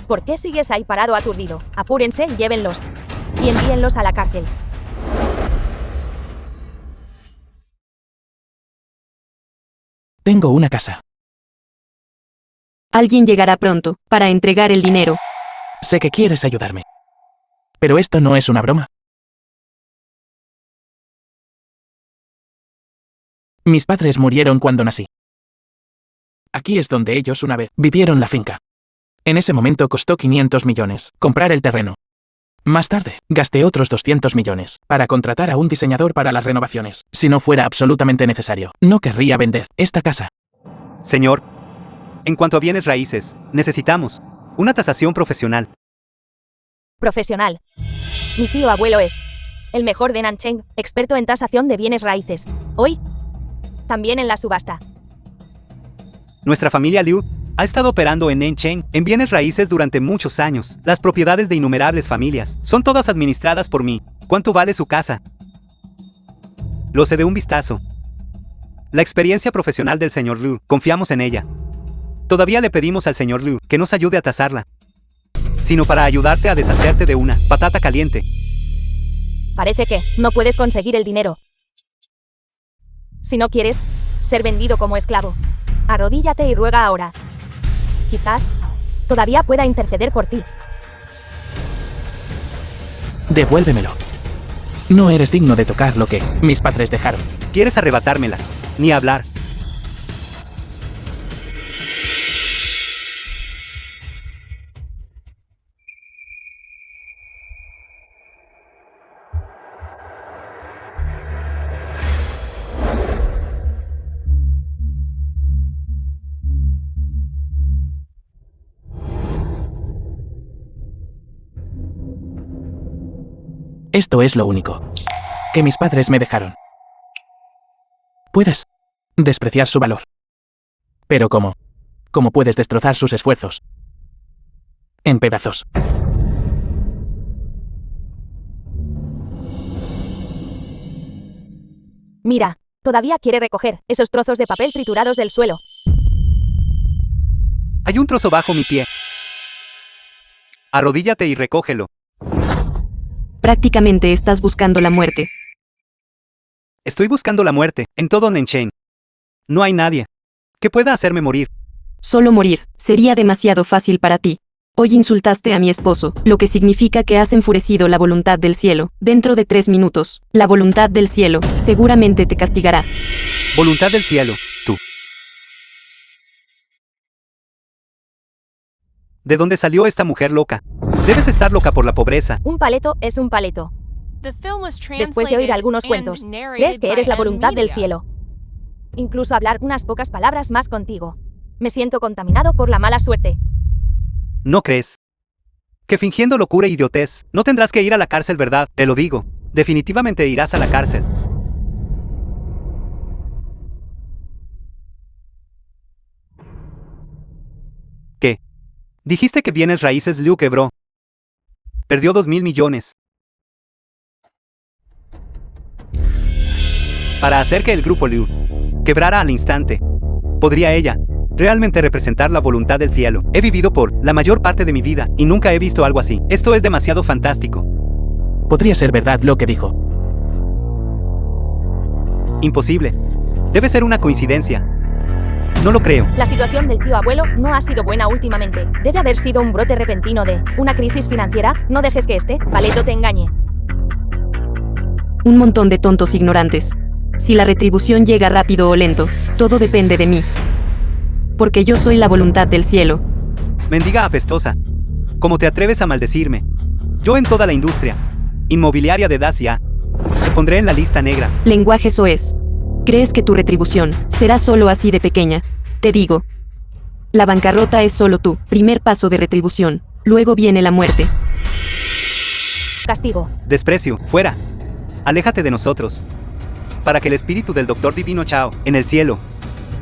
Speaker 3: ¿Por qué sigues ahí parado aturdido? Apúrense y llévenlos. Y envíenlos a la cárcel.
Speaker 5: Tengo una casa.
Speaker 1: Alguien llegará pronto, para entregar el dinero.
Speaker 5: Sé que quieres ayudarme. Pero esto no es una broma. Mis padres murieron cuando nací. Aquí es donde ellos una vez vivieron la finca. En ese momento costó 500 millones comprar el terreno. Más tarde, gasté otros 200 millones para contratar a un diseñador para las renovaciones. Si no fuera absolutamente necesario, no querría vender esta casa.
Speaker 2: Señor, en cuanto a bienes raíces, necesitamos una tasación profesional.
Speaker 3: Profesional. Mi tío abuelo es el mejor de Nancheng, experto en tasación de bienes raíces. Hoy, también en la subasta.
Speaker 2: Nuestra familia Liu ha estado operando en Nancheng en bienes raíces durante muchos años. Las propiedades de innumerables familias son todas administradas por mí. ¿Cuánto vale su casa? Lo sé de un vistazo. La experiencia profesional del señor Liu, confiamos en ella. Todavía le pedimos al señor Liu que nos ayude a tasarla, sino para ayudarte a deshacerte de una patata caliente.
Speaker 3: Parece que no puedes conseguir el dinero. Si no quieres ser vendido como esclavo, arrodíllate y ruega ahora. Quizás todavía pueda interceder por ti.
Speaker 5: Devuélvemelo. No eres digno de tocar lo que mis padres dejaron.
Speaker 2: ¿Quieres arrebatármela? Ni hablar.
Speaker 5: Esto es lo único que mis padres me dejaron. Puedes despreciar su valor. Pero ¿cómo? ¿Cómo puedes destrozar sus esfuerzos? En pedazos.
Speaker 3: Mira, todavía quiere recoger esos trozos de papel triturados del suelo.
Speaker 2: Hay un trozo bajo mi pie. Arrodíllate y recógelo.
Speaker 1: Prácticamente estás buscando la muerte.
Speaker 2: Estoy buscando la muerte en todo Nancheng. No hay nadie que pueda hacerme morir.
Speaker 1: Solo morir sería demasiado fácil para ti. Hoy insultaste a mi esposo, lo que significa que has enfurecido la voluntad del cielo. Dentro de 3 minutos, la voluntad del cielo seguramente te castigará.
Speaker 2: Voluntad del cielo, tú. ¿De dónde salió esta mujer loca? Debes estar loca por la pobreza.
Speaker 3: Un paleto es un paleto.
Speaker 6: The film was
Speaker 3: Después de oír
Speaker 6: translated
Speaker 3: algunos
Speaker 6: and
Speaker 3: cuentos,
Speaker 6: narrated
Speaker 3: crees que eres
Speaker 6: by
Speaker 3: la voluntad del
Speaker 6: Media.
Speaker 3: cielo. Incluso hablar unas pocas palabras más contigo. Me siento contaminado por la mala suerte.
Speaker 2: ¿No crees? Que fingiendo locura e idiotez, no tendrás que ir a la cárcel, ¿verdad? Te lo digo. Definitivamente irás a la cárcel. ¿Qué? Dijiste que bienes raíces Liu quebró. Perdió 2.000 millones. para hacer que el grupo Liu quebrara al instante. ¿Podría ella realmente representar la voluntad del cielo? He vivido por la mayor parte de mi vida y nunca he visto algo así. Esto es demasiado fantástico.
Speaker 5: Podría ser verdad lo que dijo.
Speaker 2: Imposible. Debe ser una coincidencia. No lo creo.
Speaker 3: La situación del tío abuelo no ha sido buena últimamente. Debe haber sido un brote repentino de una crisis financiera. No dejes que este paleto te engañe.
Speaker 1: Un montón de tontos ignorantes. Si la retribución llega rápido o lento, todo depende de mí. Porque yo soy la voluntad del cielo.
Speaker 2: Mendiga apestosa. ¿Cómo te atreves a maldecirme? Yo en toda la industria inmobiliaria de Dacia te pondré en la lista negra.
Speaker 1: Lenguaje soez. ¿Crees que tu retribución será solo así de pequeña? Te digo. La bancarrota es solo tu primer paso de retribución. Luego viene la muerte.
Speaker 3: Castigo.
Speaker 2: Desprecio, fuera. Aléjate de nosotros. Para que el espíritu del Doctor Divino Chao, en el cielo,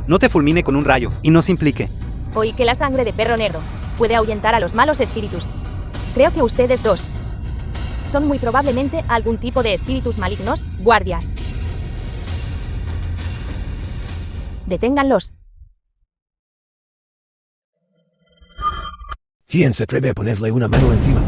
Speaker 2: no te fulmine con un rayo y nos implique.
Speaker 3: Oí que la sangre de perro negro puede ahuyentar a los malos espíritus. Creo que ustedes dos son muy probablemente algún tipo de espíritus malignos, guardias. Deténganlos.
Speaker 4: ¿Quién se atreve a ponerle una mano encima?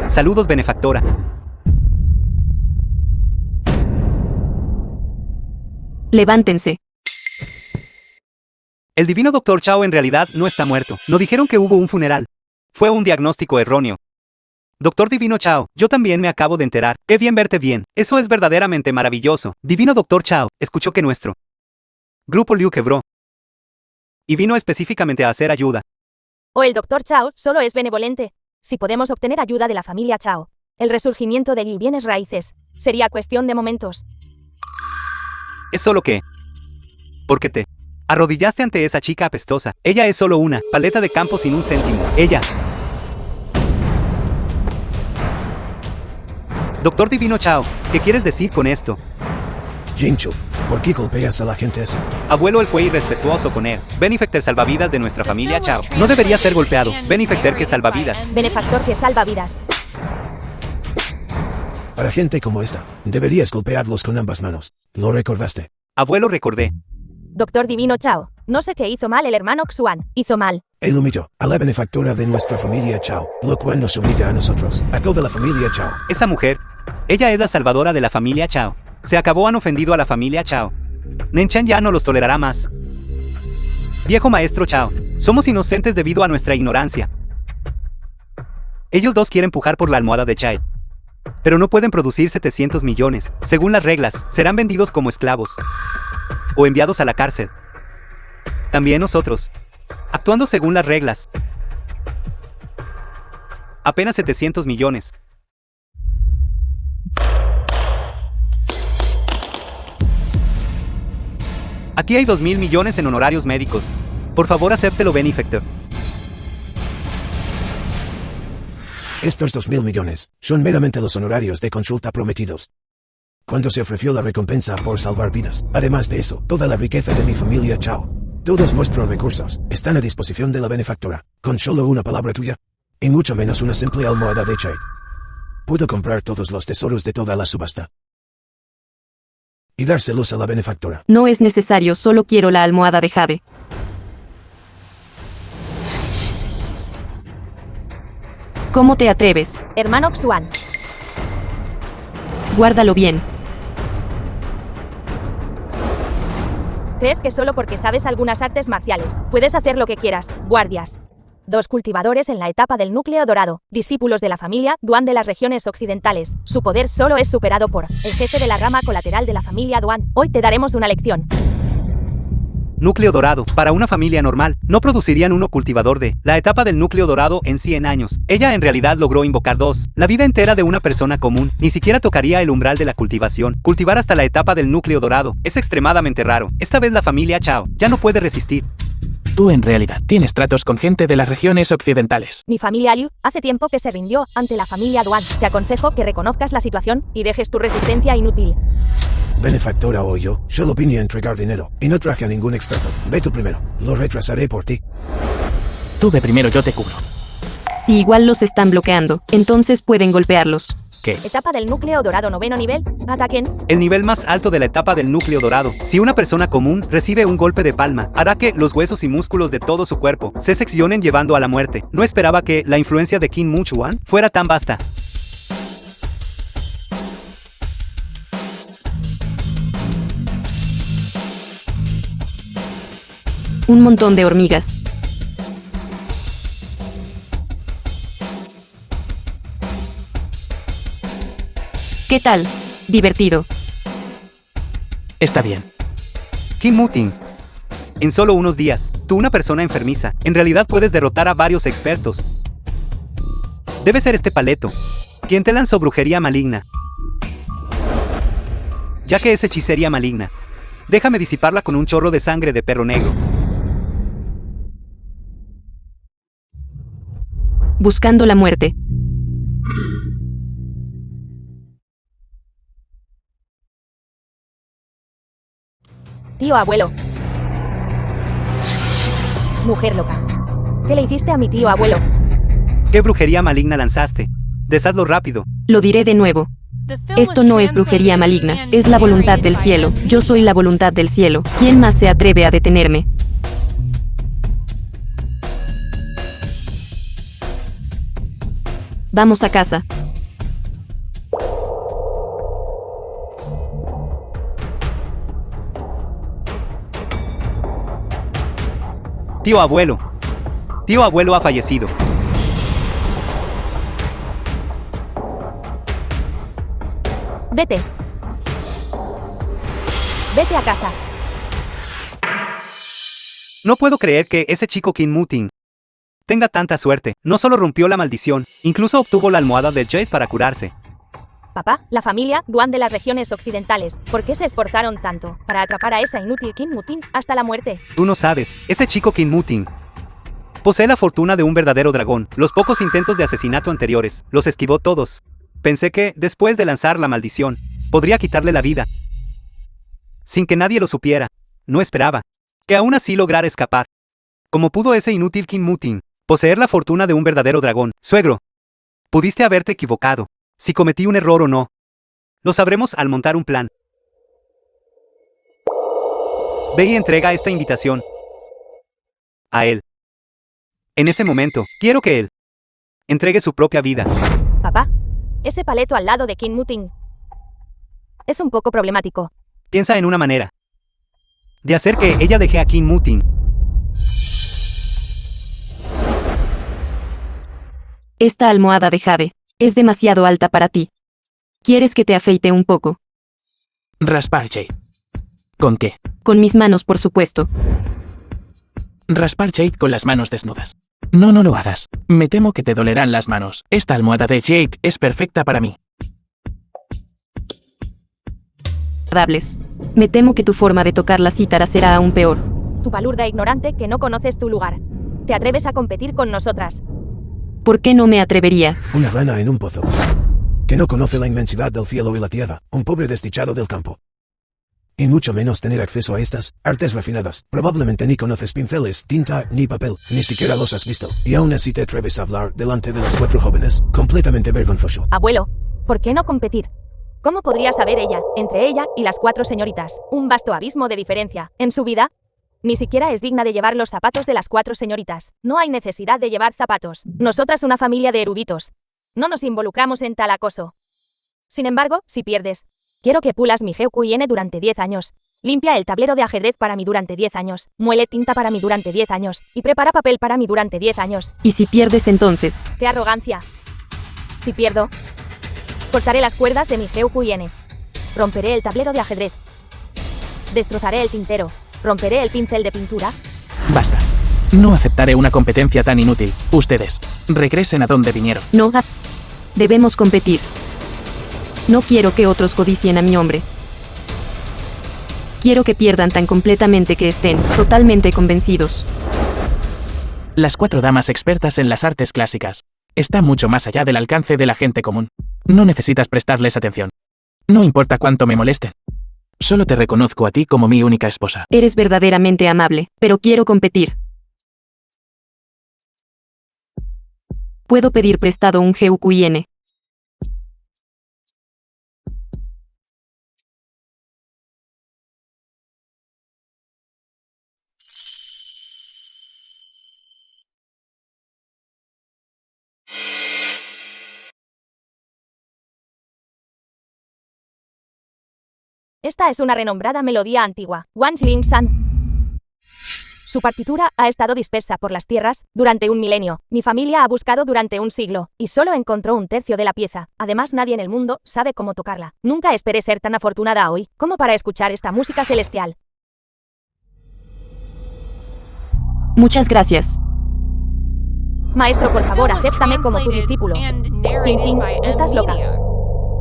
Speaker 2: Saludos, benefactora.
Speaker 1: Levántense.
Speaker 2: El divino Doctor Chao en realidad no está muerto. No dijeron que hubo un funeral. Fue un diagnóstico erróneo. Doctor Divino Chao, yo también me acabo de enterar. Qué bien verte bien. Eso es verdaderamente maravilloso. Divino Doctor Chao, escuchó que nuestro grupo Liu quebró. Y vino específicamente a hacer ayuda.
Speaker 3: O el Dr. Chao solo es benevolente. Si podemos obtener ayuda de la familia Chao, el resurgimiento de Liu bienes raíces sería cuestión de momentos.
Speaker 2: Es solo que... porque te arrodillaste ante esa chica apestosa. Ella es solo una paleta de campo sin un céntimo. Ella... Doctor Divino Chao, ¿qué quieres decir con esto?
Speaker 4: Jinchu, ¿por qué golpeas a la gente así?
Speaker 2: Abuelo, él fue irrespetuoso con él. Benefactor salvavidas de nuestra familia Chao. No debería ser golpeado. Benefactor que salvavidas.
Speaker 3: Benefactor que salva vidas.
Speaker 4: Para gente como esta, deberías golpearlos con ambas manos. ¿Lo recordaste?
Speaker 2: Abuelo, recordé.
Speaker 3: Doctor Divino Chao, no sé qué hizo mal el hermano Xuan. Hizo mal.
Speaker 4: Él humilló a la benefactora de nuestra familia Chao, lo cual nos humilla a nosotros, a toda la familia Chao.
Speaker 2: Esa mujer, ella es la salvadora de la familia Chao. Se acabó, han ofendido a la familia Chao. Nen-chan ya no los tolerará más. Viejo maestro Chao, somos inocentes debido a nuestra ignorancia. Ellos dos quieren pujar por la almohada de Chai. Pero no pueden producir 700 millones. Según las reglas, serán vendidos como esclavos. O enviados a la cárcel. También nosotros. Actuando según las reglas. Apenas 700 millones. Aquí hay 2.000 millones en honorarios médicos. Por favor, acéptelo, Benefactor.
Speaker 4: Estos 2.000 millones son meramente los honorarios de consulta prometidos cuando se ofreció la recompensa por salvar vidas. Además de eso, toda la riqueza de mi familia Chao, todos nuestros recursos, están a disposición de la benefactora. Con solo una palabra tuya, y mucho menos una simple almohada de Chai, puedo comprar todos los tesoros de toda la subasta y dárselos a la benefactora.
Speaker 1: No es necesario, solo quiero la almohada de jade. ¿Cómo te atreves?
Speaker 3: Hermano Xuan.
Speaker 1: Guárdalo bien.
Speaker 3: ¿Crees que solo porque sabes algunas artes marciales puedes hacer lo que quieras, guardias? Dos cultivadores en la etapa del núcleo dorado, discípulos de la familia Duan de las regiones occidentales. Su poder solo es superado por el jefe de la rama colateral de la familia Duan. Hoy te daremos una lección.
Speaker 2: Núcleo dorado. Para una familia normal, no producirían uno cultivador de la etapa del núcleo dorado en 100 años. Ella en realidad logró invocar dos. La vida entera de una persona común. Ni siquiera tocaría el umbral de la cultivación. Cultivar hasta la etapa del núcleo dorado es extremadamente raro. Esta vez la familia Chao ya no puede resistir.
Speaker 5: Tú en realidad tienes tratos con gente de las regiones occidentales.
Speaker 3: Mi familia Liu hace tiempo que se rindió ante la familia Duan. Te aconsejo que reconozcas la situación y dejes tu resistencia inútil.
Speaker 4: benefactora o yo, solo vine a entregar dinero, y no traje a ningún experto. Ve tú primero, lo retrasaré por ti.
Speaker 5: Tú ve primero, yo te cubro.
Speaker 1: Si igual los están bloqueando, entonces pueden golpearlos.
Speaker 5: ¿Qué?
Speaker 3: Etapa del núcleo dorado, 9º nivel. Ataquen.
Speaker 2: El nivel más alto de la etapa del núcleo dorado. Si una persona común recibe un golpe de palma, hará que los huesos y músculos de todo su cuerpo se seccionen llevando a la muerte. No esperaba que la influencia de Kim Mu-chuan fuera tan vasta.
Speaker 1: Un montón de hormigas. ¿Qué tal? Divertido.
Speaker 5: Está bien.
Speaker 2: Kim Mu-ting. En solo unos días, tú una persona enfermiza, en realidad puedes derrotar a varios expertos. Debe ser este paleto, quien te lanzó brujería maligna. Ya que es hechicería maligna, déjame disiparla con un chorro de sangre de perro negro.
Speaker 1: Buscando la muerte.
Speaker 3: Tío abuelo. Mujer loca. ¿Qué le hiciste a mi tío abuelo?
Speaker 2: ¿Qué brujería maligna lanzaste? Deshazlo rápido.
Speaker 1: Lo diré de nuevo.
Speaker 6: The film
Speaker 1: Esto
Speaker 6: was
Speaker 1: no es brujería
Speaker 6: translated
Speaker 1: maligna,
Speaker 6: and
Speaker 1: es la voluntad
Speaker 6: narrated
Speaker 1: del
Speaker 6: by
Speaker 1: cielo.
Speaker 6: M.
Speaker 1: Yo soy la voluntad del cielo. ¿Quién más se atreve a detenerme? Vamos a casa.
Speaker 2: Tío abuelo. Tío abuelo ha fallecido.
Speaker 3: Vete. Vete a casa.
Speaker 2: No puedo creer que ese chico Kim Mu-ting tenga tanta suerte. No solo rompió la maldición, incluso obtuvo la almohada de Jade para curarse.
Speaker 3: Papá, la familia Duan de las regiones occidentales, ¿por qué se esforzaron tanto para atrapar a esa inútil Kim Mu-ting hasta la muerte?
Speaker 2: Tú no sabes, ese chico Kim Mu-ting posee la fortuna de un verdadero dragón. Los pocos intentos de asesinato anteriores, los esquivó todos. Pensé que, después de lanzar la maldición, podría quitarle la vida. Sin que nadie lo supiera. No esperaba que aún así lograra escapar. ¿Cómo pudo ese inútil Kim Mu-ting poseer la fortuna de un verdadero dragón? Suegro, pudiste haberte equivocado. Si cometí un error o no, lo sabremos al montar un plan. Ve y entrega esta invitación a él. En ese momento, quiero que él entregue su propia vida.
Speaker 3: Papá, ese paleto al lado de Kim Mu-ting es un poco problemático.
Speaker 2: Piensa en una manera de hacer que ella deje a Kim Mu-ting.
Speaker 1: Esta almohada de jade es demasiado alta para ti. ¿Quieres que te afeite un poco?
Speaker 5: Raspar Jade. ¿Con qué?
Speaker 1: Con mis manos, por supuesto.
Speaker 5: Raspar Jade con las manos desnudas. No, no lo hagas. Me temo que te dolerán las manos. Esta almohada de Jade es perfecta para mí.
Speaker 1: Agradables. Me temo que tu forma de tocar la cítara será aún peor.
Speaker 3: Tu palurda ignorante que no conoces tu lugar. ¿Te atreves a competir con nosotras?
Speaker 1: ¿Por qué no me atrevería?
Speaker 4: Una rana en un pozo. Que no conoce la inmensidad del cielo y la tierra, un pobre desdichado del campo. Y mucho menos tener acceso a estas artes refinadas. Probablemente ni conoces pinceles, tinta, ni papel, ni siquiera los has visto. Y aún así te atreves a hablar delante de las 4 jóvenes. Completamente vergonzoso.
Speaker 3: Abuelo, ¿por qué no competir? ¿Cómo podría saber ella, entre ella y las 4 señoritas, un vasto abismo de diferencia en su vida? Ni siquiera es digna de llevar los zapatos de las 4 señoritas. No hay necesidad de llevar zapatos. Nosotras una familia de eruditos. No nos involucramos en tal acoso. Sin embargo, si pierdes, quiero que pulas mi Geukuyene durante 10 años. Limpia el tablero de ajedrez para mí durante 10 años. Muele tinta para mí durante 10 años. Y prepara papel para mí durante 10 años.
Speaker 1: ¿Y si pierdes entonces?
Speaker 3: ¡Qué arrogancia! Si pierdo, cortaré las cuerdas de mi Geukuyene. Romperé el tablero de ajedrez. Destrozaré el tintero. Romperé el pincel de pintura.
Speaker 5: Basta. No aceptaré una competencia tan inútil. Ustedes, regresen a donde vinieron.
Speaker 1: No. Debemos competir. No quiero que otros codicien a mi hombre. Quiero que pierdan tan completamente que estén totalmente convencidos.
Speaker 5: Las 4 damas expertas en las artes clásicas. Está mucho más allá del alcance de la gente común. No necesitas prestarles atención. No importa cuánto me molesten. Solo te reconozco a ti como mi única esposa.
Speaker 1: Eres verdaderamente amable, pero quiero competir. Puedo pedir prestado un GUQIN.
Speaker 3: Esta es una renombrada melodía antigua, Wan Ling San. Su partitura ha estado dispersa por las tierras durante un milenio. Mi familia ha buscado durante un siglo, y solo encontró un tercio de la pieza. Además, nadie en el mundo sabe cómo tocarla. Nunca esperé ser tan afortunada hoy como para escuchar esta música celestial.
Speaker 1: Muchas gracias.
Speaker 3: Maestro, por
Speaker 6: The
Speaker 3: favor,
Speaker 6: film was
Speaker 3: acéptame como tu
Speaker 6: translated
Speaker 3: discípulo.
Speaker 6: and
Speaker 3: Ting
Speaker 6: narrated
Speaker 3: Ting,
Speaker 6: by M
Speaker 3: estás loca.
Speaker 6: Media.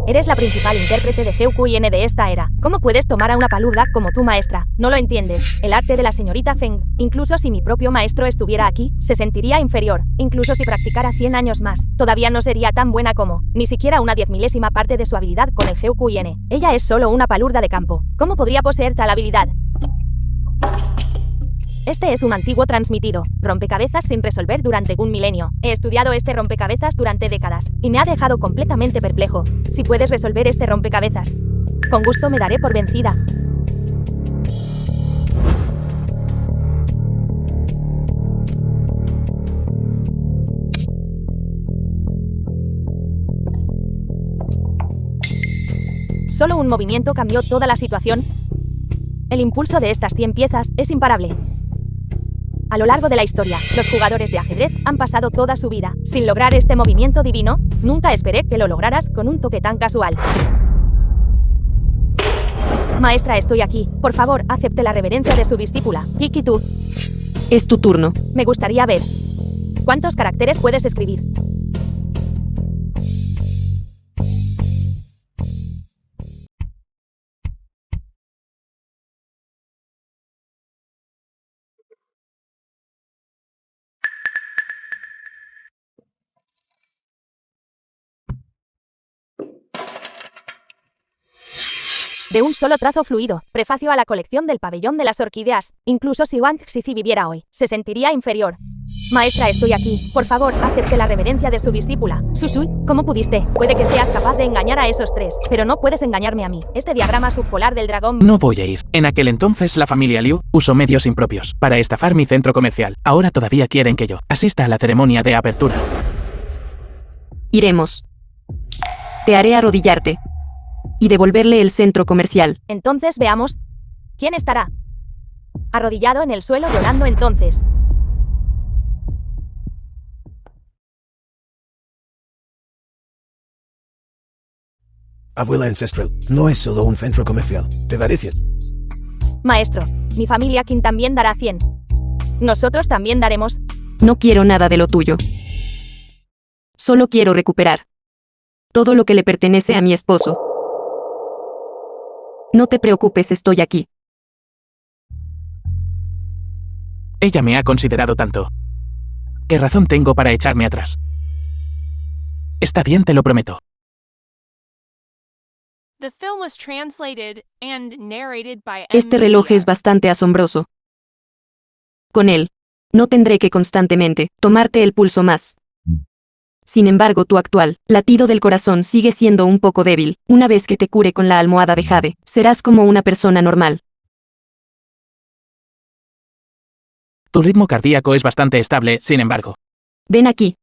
Speaker 3: Eres la principal intérprete de GUQIN de esta era. ¿Cómo puedes tomar a una palurda como tu maestra? No lo entiendes. El arte de la señorita Zeng. Incluso si mi propio maestro estuviera aquí, se sentiría inferior. Incluso si practicara 100 años más, todavía no sería tan buena como, ni siquiera una 10.000ª parte de su habilidad con el GUQIN. Ella es solo una palurda de campo. ¿Cómo podría poseer tal habilidad? Este es un antiguo transmitido, rompecabezas sin resolver durante un milenio. He estudiado este rompecabezas durante décadas, y me ha dejado completamente perplejo. Si puedes resolver este rompecabezas, con gusto me daré por vencida. Solo un movimiento cambió toda la situación. El impulso de estas 100 piezas es imparable. A lo largo de la historia, los jugadores de ajedrez han pasado toda su vida sin lograr este movimiento divino. Nunca esperé que lo lograras con un toque tan casual. Maestra, estoy aquí. Por favor, acepte la reverencia de su discípula. Kiki, tú.
Speaker 1: Es tu turno.
Speaker 3: Me gustaría ver. ¿Cuántos caracteres puedes escribir? De un solo trazo fluido, prefacio a la colección del pabellón de las orquídeas. Incluso si Wang Xizi viviera hoy, se sentiría inferior. Maestra, estoy aquí. Por favor, acepte la reverencia de su discípula. Susui, ¿cómo pudiste? Puede que seas capaz de engañar a esos tres, pero no puedes engañarme a mí. Este diagrama subpolar del dragón...
Speaker 5: No voy a ir. En aquel entonces la familia Liu usó medios impropios para estafar mi centro comercial. Ahora todavía quieren que yo asista a la ceremonia de apertura.
Speaker 1: Iremos. Te haré arrodillarte. Y devolverle el centro comercial.
Speaker 3: Entonces veamos. ¿Quién estará? Arrodillado en el suelo llorando entonces.
Speaker 4: Abuela ancestral, no es solo un centro comercial. Te daré 100.
Speaker 3: Maestro, mi familia Qin también dará 100. Nosotros también daremos.
Speaker 1: No quiero nada de lo tuyo. Solo quiero recuperar todo lo que le pertenece a mi esposo. No te preocupes, estoy aquí.
Speaker 5: Ella me ha considerado tanto. ¿Qué razón tengo para echarme atrás? Está bien, te lo prometo.
Speaker 6: The film was translated and narrated by M
Speaker 1: Este reloj
Speaker 6: Media.
Speaker 1: es bastante asombroso. Con él, no tendré que constantemente tomarte el pulso más. Sin embargo, tu actual latido del corazón sigue siendo un poco débil. Una vez que te cure con la almohada de jade, serás como una persona normal.
Speaker 5: Tu ritmo cardíaco es bastante estable, sin embargo.
Speaker 1: Ven aquí.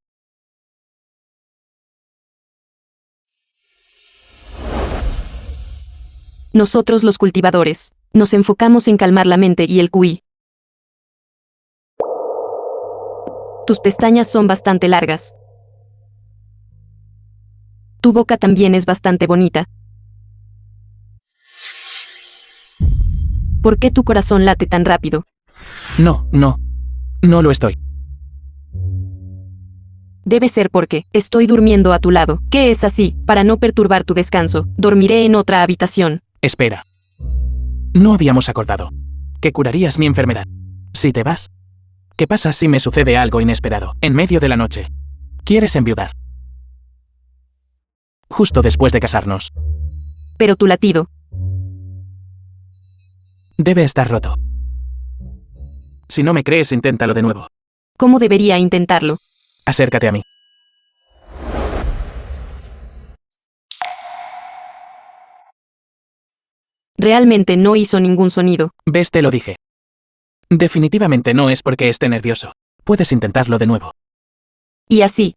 Speaker 1: Nosotros los cultivadores, nos enfocamos en calmar la mente y el QI. Tus pestañas son bastante largas. Tu boca también es bastante bonita. ¿Por qué tu corazón late tan rápido?
Speaker 5: No lo estoy.
Speaker 1: Debe ser porque estoy durmiendo a tu lado. ¿Qué es así? Para no perturbar tu descanso, dormiré en otra habitación.
Speaker 5: Espera. No habíamos acordado que curarías mi enfermedad. Si te vas, ¿qué pasa si me sucede algo inesperado en medio de la noche? ¿Quieres enviudar? Justo después de casarnos.
Speaker 1: Pero tu latido
Speaker 5: Debe estar roto. Si no me crees, inténtalo de nuevo.
Speaker 1: ¿Cómo debería intentarlo?
Speaker 5: Acércate a mí.
Speaker 1: Realmente no hizo ningún sonido.
Speaker 5: ¿Ves? Te lo dije. Definitivamente no es porque esté nervioso. Puedes intentarlo de nuevo.
Speaker 1: Y así.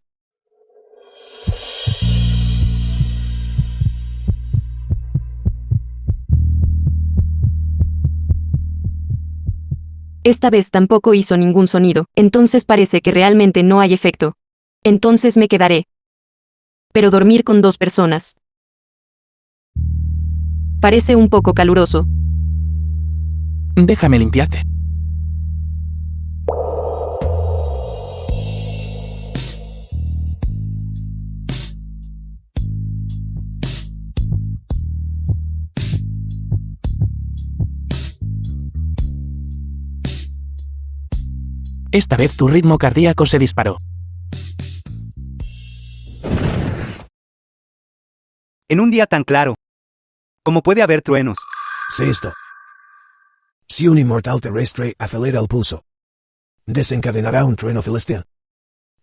Speaker 1: Esta vez tampoco hizo ningún sonido, entonces parece que realmente no hay efecto. Entonces me quedaré. Pero dormir con 2 personas. Parece un poco caluroso.
Speaker 5: Déjame limpiarte. Esta vez tu ritmo cardíaco se disparó.
Speaker 2: En un día tan claro, como puede haber truenos,
Speaker 4: Sé esto. Si un inmortal terrestre acelera el pulso, desencadenará un trueno celestial.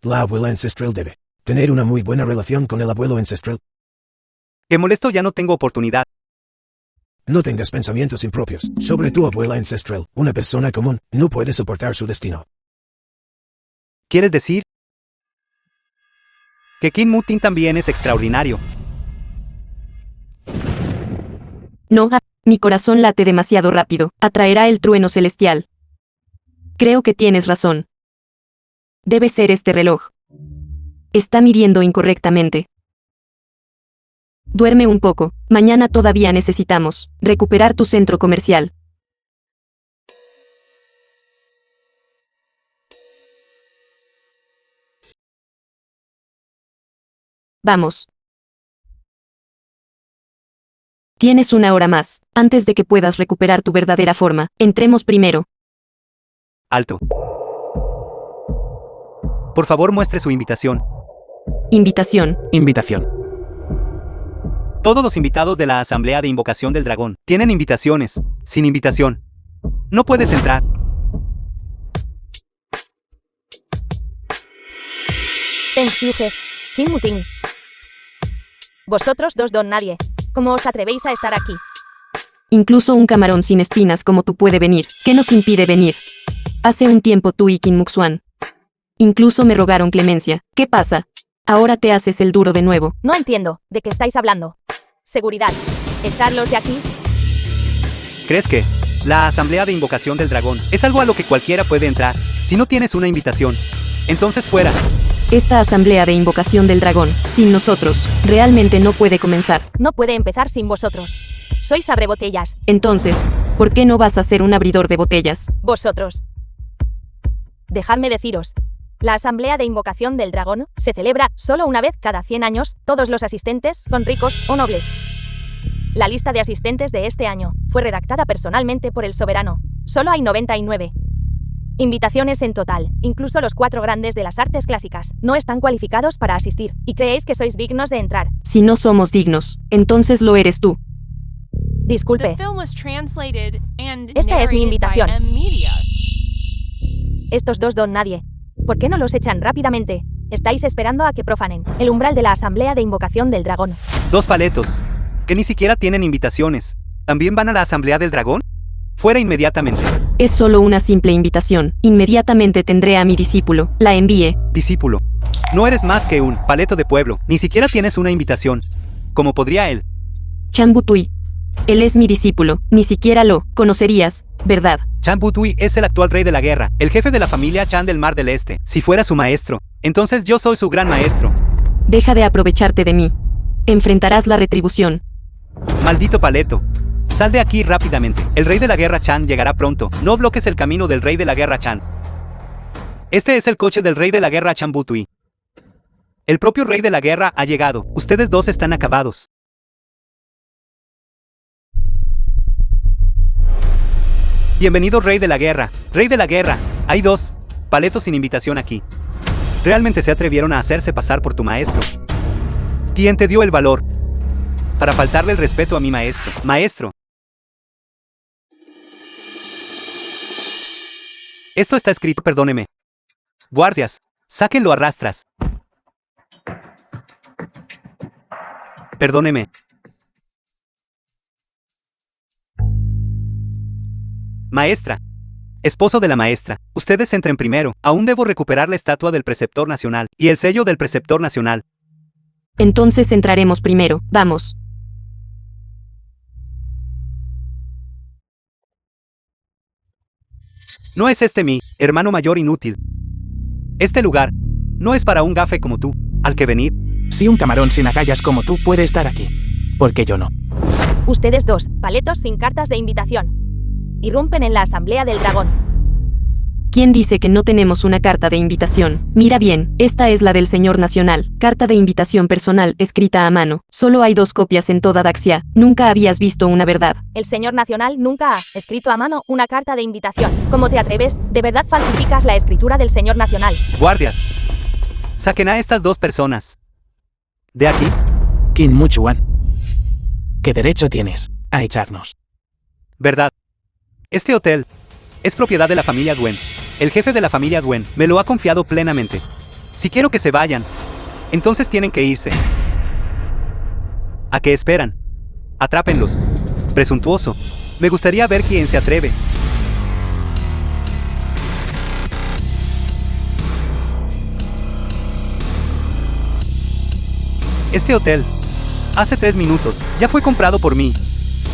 Speaker 4: La abuela ancestral debe tener una muy buena relación con el abuelo ancestral.
Speaker 2: que molesto, ya no tengo oportunidad.
Speaker 4: No tengas pensamientos impropios sobre tu abuela ancestral. Una persona común no puede soportar su destino.
Speaker 2: ¿Quieres decir? Que King Mutin también es extraordinario.
Speaker 1: No, mi corazón late demasiado rápido. Atraerá el trueno celestial. Creo que tienes razón. Debe ser este reloj. Está midiendo incorrectamente. Duerme un poco. Mañana todavía necesitamos recuperar tu centro comercial. Vamos. Tienes 1 hora más, antes de que puedas recuperar tu verdadera forma. Entremos primero.
Speaker 2: Alto. Por favor, muestre su invitación.
Speaker 1: Invitación.
Speaker 5: Invitación.
Speaker 2: Todos los invitados de la Asamblea de Invocación del Dragón tienen invitaciones. Sin invitación, no puedes entrar.
Speaker 3: Feng Yuge, Kim Muting. Vosotros 2 don nadie. ¿Cómo os atrevéis a estar aquí?
Speaker 1: Incluso un camarón sin espinas como tú puede venir. ¿Qué nos impide venir? Hace un tiempo tú y Kim Muxuan. Incluso me rogaron clemencia. ¿Qué pasa? Ahora te haces el duro de nuevo.
Speaker 3: No entiendo de qué estáis hablando. Seguridad. ¿Echarlos de aquí?
Speaker 2: ¿Crees que la Asamblea de Invocación del Dragón es algo a lo que cualquiera puede entrar si no tienes una invitación? Entonces fuera.
Speaker 1: Esta asamblea de invocación del dragón, sin nosotros, realmente no puede comenzar.
Speaker 3: No puede empezar sin vosotros. Sois abrebotellas.
Speaker 1: Entonces, ¿por qué no vas a ser un abridor de botellas?
Speaker 3: Vosotros. Dejadme deciros. La Asamblea de Invocación del Dragón se celebra solo una vez cada 100 años. Todos los asistentes son ricos o nobles. La lista de asistentes de este año fue redactada personalmente por el soberano. Solo hay 99 invitaciones en total. Incluso los 4 grandes de las artes clásicas no están cualificados para asistir. ¿Y creéis que sois dignos de entrar?
Speaker 1: Si no somos dignos, entonces lo eres tú.
Speaker 3: Disculpe.
Speaker 6: The film was translated and
Speaker 3: Esta es mi
Speaker 6: narrated
Speaker 3: invitación.
Speaker 6: by M Media.
Speaker 3: Estos 2 don nadie. ¿Por qué no los echan rápidamente? Estáis esperando a que profanen el umbral de la Asamblea de Invocación del Dragón.
Speaker 2: 2 paletos, que ni siquiera tienen invitaciones, ¿también van a la Asamblea del Dragón? Fuera inmediatamente.
Speaker 1: Es solo una simple invitación. Inmediatamente tendré a mi discípulo. La envíe.
Speaker 2: Discípulo. No eres más que un paleto de pueblo, ni siquiera tienes una invitación. ¿Cómo podría él?
Speaker 1: Chan Butui. Él es mi discípulo. Ni siquiera lo conocerías, ¿verdad?
Speaker 2: Chan Butui es el actual rey de la guerra, el jefe de la familia Chan del Mar del Este. Si fuera su maestro, entonces yo soy su gran maestro.
Speaker 1: Deja de aprovecharte de mí. Enfrentarás la retribución.
Speaker 2: Maldito paleto. Sal de aquí rápidamente. El rey de la guerra Chan llegará pronto. No bloques el camino del rey de la guerra Chan. Este es el coche del rey de la guerra Chan Butui. El propio rey de la guerra ha llegado. Ustedes 2 están acabados. Bienvenido rey de la guerra. Rey de la guerra. Hay 2 paletos sin invitación aquí. Realmente se atrevieron a hacerse pasar por tu maestro. ¿Quién te dio el valor para faltarle el respeto a mi maestro? Maestro. Esto está escrito, perdóneme. Guardias, sáquenlo a rastras. Perdóneme. Maestra. Esposo de la maestra, ustedes entren primero. Aún debo recuperar la estatua del preceptor nacional y el sello del preceptor nacional.
Speaker 1: Entonces entraremos primero. Vamos.
Speaker 2: No es este mi hermano mayor inútil. Este lugar no es para un gafe como tú, al que venir.
Speaker 5: Si un camarón sin agallas como tú puede estar aquí, ¿por qué yo no?
Speaker 3: Ustedes dos, paletos sin cartas de invitación. Irrumpen en la Asamblea del Dragón.
Speaker 1: ¿Quién dice que no tenemos una carta de invitación? Mira bien, esta es la del señor nacional. Carta de invitación personal, escrita a mano. Solo hay 2 copias en toda Daxia. Nunca habías visto una verdad.
Speaker 3: El señor nacional nunca ha escrito a mano una carta de invitación. ¿Cómo te atreves? ¿De verdad falsificas la escritura del señor nacional?
Speaker 2: Guardias, saquen a estas 2 personas. De aquí.
Speaker 5: Qin Muchuan. ¿Qué derecho tienes a echarnos?
Speaker 2: Verdad. Este hotel es propiedad de la familia Duen. El jefe de la familia Duen me lo ha confiado plenamente. Si quiero que se vayan, entonces tienen que irse. ¿A qué esperan? Atrápenlos. Presuntuoso. Me gustaría ver quién se atreve. Este hotel, hace 3 minutos, ya fue comprado por mí.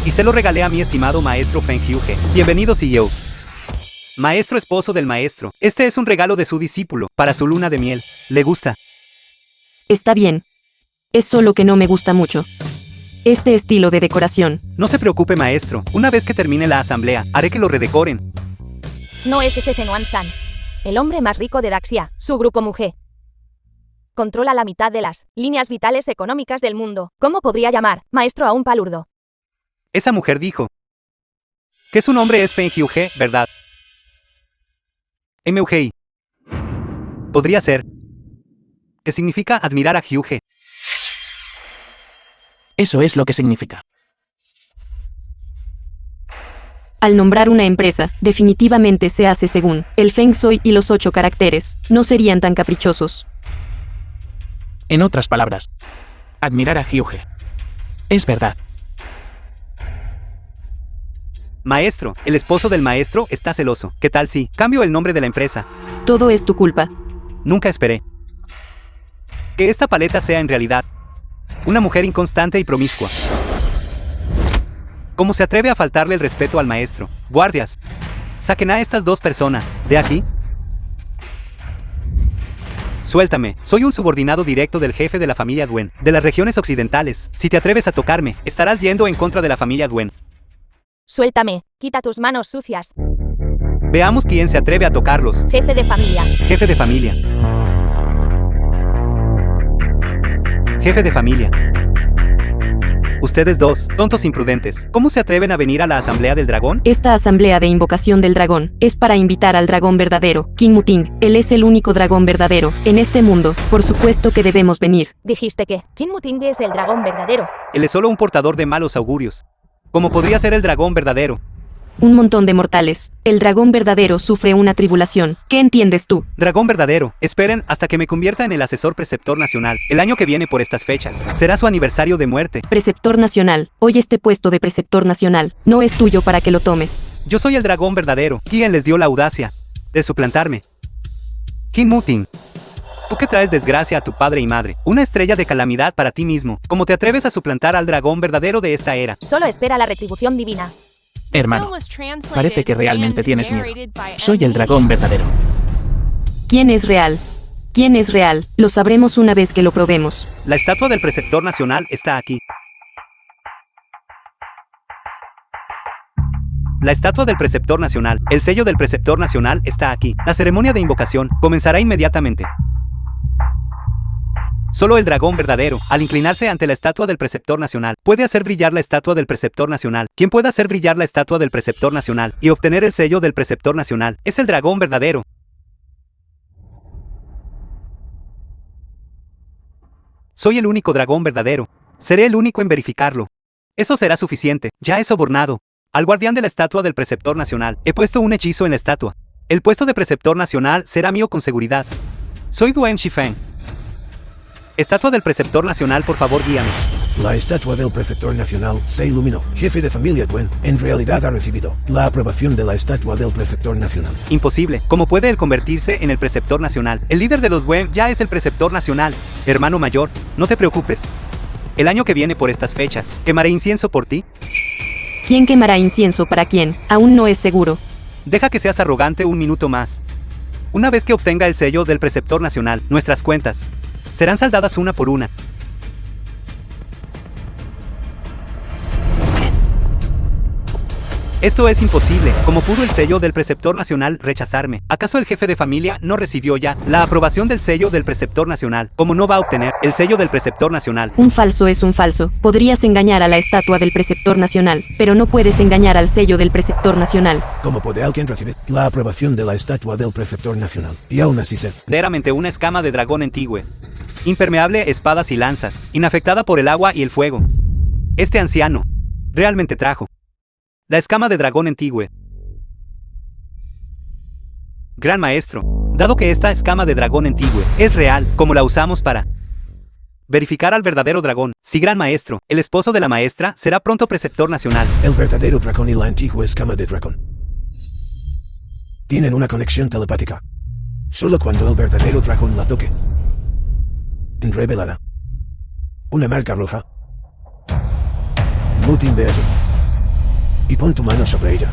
Speaker 2: Y se lo regalé a mi estimado maestro Feng Hyuge. Bienvenido, CEO. Maestro esposo del maestro. Este es un regalo de su discípulo, para su luna de miel. ¿Le gusta?
Speaker 1: Está bien. Es solo que no me gusta mucho este estilo de decoración.
Speaker 2: No se preocupe, maestro. Una vez que termine la asamblea, haré que lo redecoren.
Speaker 3: No es ese Senuan San, el hombre más rico de Daxia, su grupo Mujer. Controla la mitad de las líneas vitales económicas del mundo. ¿Cómo podría llamar maestro a un palurdo?
Speaker 2: Esa mujer dijo que su nombre es Feng Hyuge, ¿verdad? MUGI. Podría ser. ¿Qué significa admirar a Hyuge?
Speaker 5: Eso es lo que significa.
Speaker 1: Al nombrar una empresa, definitivamente se hace según el Feng Shui y los 8 caracteres. No serían tan caprichosos.
Speaker 5: En otras palabras, admirar a Hyuge. Es verdad.
Speaker 2: Maestro, el esposo del maestro está celoso. ¿Qué tal si cambio el nombre de la empresa?
Speaker 1: Todo es tu culpa.
Speaker 2: Nunca esperé que esta paleta sea en realidad una mujer inconstante y promiscua. ¿Cómo se atreve a faltarle el respeto al maestro? Guardias, saquen a estas 2 personas. ¿De aquí? Suéltame, soy un subordinado directo del jefe de la familia Duen, de las regiones occidentales. Si te atreves a tocarme, estarás yendo en contra de la familia Duen.
Speaker 3: Suéltame, quita tus manos sucias.
Speaker 2: Veamos quién se atreve a tocarlos.
Speaker 3: Jefe de familia.
Speaker 2: Jefe de familia. Jefe de familia. Ustedes 2, tontos imprudentes, ¿cómo se atreven a venir a la asamblea del dragón?
Speaker 1: Esta asamblea de invocación del dragón es para invitar al dragón verdadero, Qin Muting. Él es el único dragón verdadero en este mundo. Por supuesto que debemos venir.
Speaker 3: Dijiste que Qin Muting es el dragón verdadero.
Speaker 2: Él es solo un portador de malos augurios. ¿Cómo podría ser el dragón verdadero?
Speaker 1: Un montón de mortales. El dragón verdadero sufre una tribulación. ¿Qué entiendes tú?
Speaker 2: Dragón verdadero, esperen hasta que me convierta en el asesor preceptor nacional. El año que viene por estas fechas, será su aniversario de muerte.
Speaker 1: Preceptor nacional. Hoy este puesto de preceptor nacional no es tuyo para que lo tomes.
Speaker 2: Yo soy el dragón verdadero. ¿Quién les dio la audacia de suplantarme? Qin Muting. Tú que traes desgracia a tu padre y madre, una estrella de calamidad para ti mismo. ¿Cómo te atreves a suplantar al dragón verdadero de esta era?
Speaker 3: Solo espera la retribución divina.
Speaker 5: Hermano, parece que realmente tienes miedo. Soy el dragón verdadero.
Speaker 1: ¿Quién es real? ¿Quién es real? Lo sabremos una vez que lo probemos.
Speaker 2: La estatua del preceptor nacional está aquí. La estatua del preceptor nacional, el sello del preceptor nacional está aquí. La ceremonia de invocación comenzará inmediatamente. Solo el dragón verdadero, al inclinarse ante la estatua del preceptor nacional, puede hacer brillar la estatua del preceptor nacional. Quien pueda hacer brillar la estatua del preceptor nacional y obtener el sello del preceptor nacional es el dragón verdadero. Soy el único dragón verdadero. Seré el único en verificarlo. Eso será suficiente. Ya he sobornado al guardián de la estatua del preceptor nacional. He puesto un hechizo en la estatua. El puesto de preceptor nacional será mío con seguridad. Soy Duen Shifeng. Estatua del preceptor nacional, por favor, guíame.
Speaker 4: La estatua del prefector nacional se iluminó. Jefe de familia Duen, en realidad ha recibido la aprobación de la estatua del prefector nacional.
Speaker 2: Imposible. ¿Cómo puede él convertirse en el preceptor nacional? El líder de los Duen ya es el preceptor nacional. Hermano mayor, no te preocupes. El año que viene por estas fechas, quemaré incienso por ti.
Speaker 1: ¿Quién quemará incienso para quién? Aún no es seguro.
Speaker 2: Deja que seas arrogante un minuto más. Una vez que obtenga el sello del preceptor nacional, nuestras cuentas serán saldadas una por una. Esto es imposible. ¿Cómo pudo el sello del preceptor nacional rechazarme? ¿Acaso el jefe de familia no recibió ya la aprobación del sello del preceptor nacional? ¿Cómo no va a obtener el sello del preceptor nacional?
Speaker 1: Un falso es un falso. Podrías engañar a la estatua del preceptor nacional, pero no puedes engañar al sello del preceptor nacional.
Speaker 4: ¿Cómo puede alguien recibir la aprobación de la estatua del prefector nacional y aún así ser
Speaker 2: Verdaderamente una escama de dragón antigua. Impermeable a espadas y lanzas, inafectada por el agua y el fuego. Este anciano realmente trajo la escama de dragón antigua. Gran maestro, dado que esta escama de dragón antigua es real, como la usamos para verificar al verdadero dragón? Sí, gran maestro, el esposo de la maestra será pronto preceptor nacional.
Speaker 4: el verdadero dragón y la antigua escama de dragón tienen una conexión telepática? Solo cuando el verdadero dragón la toque, revelará una marca roja. Mutin verde. Y pon tu mano sobre ella.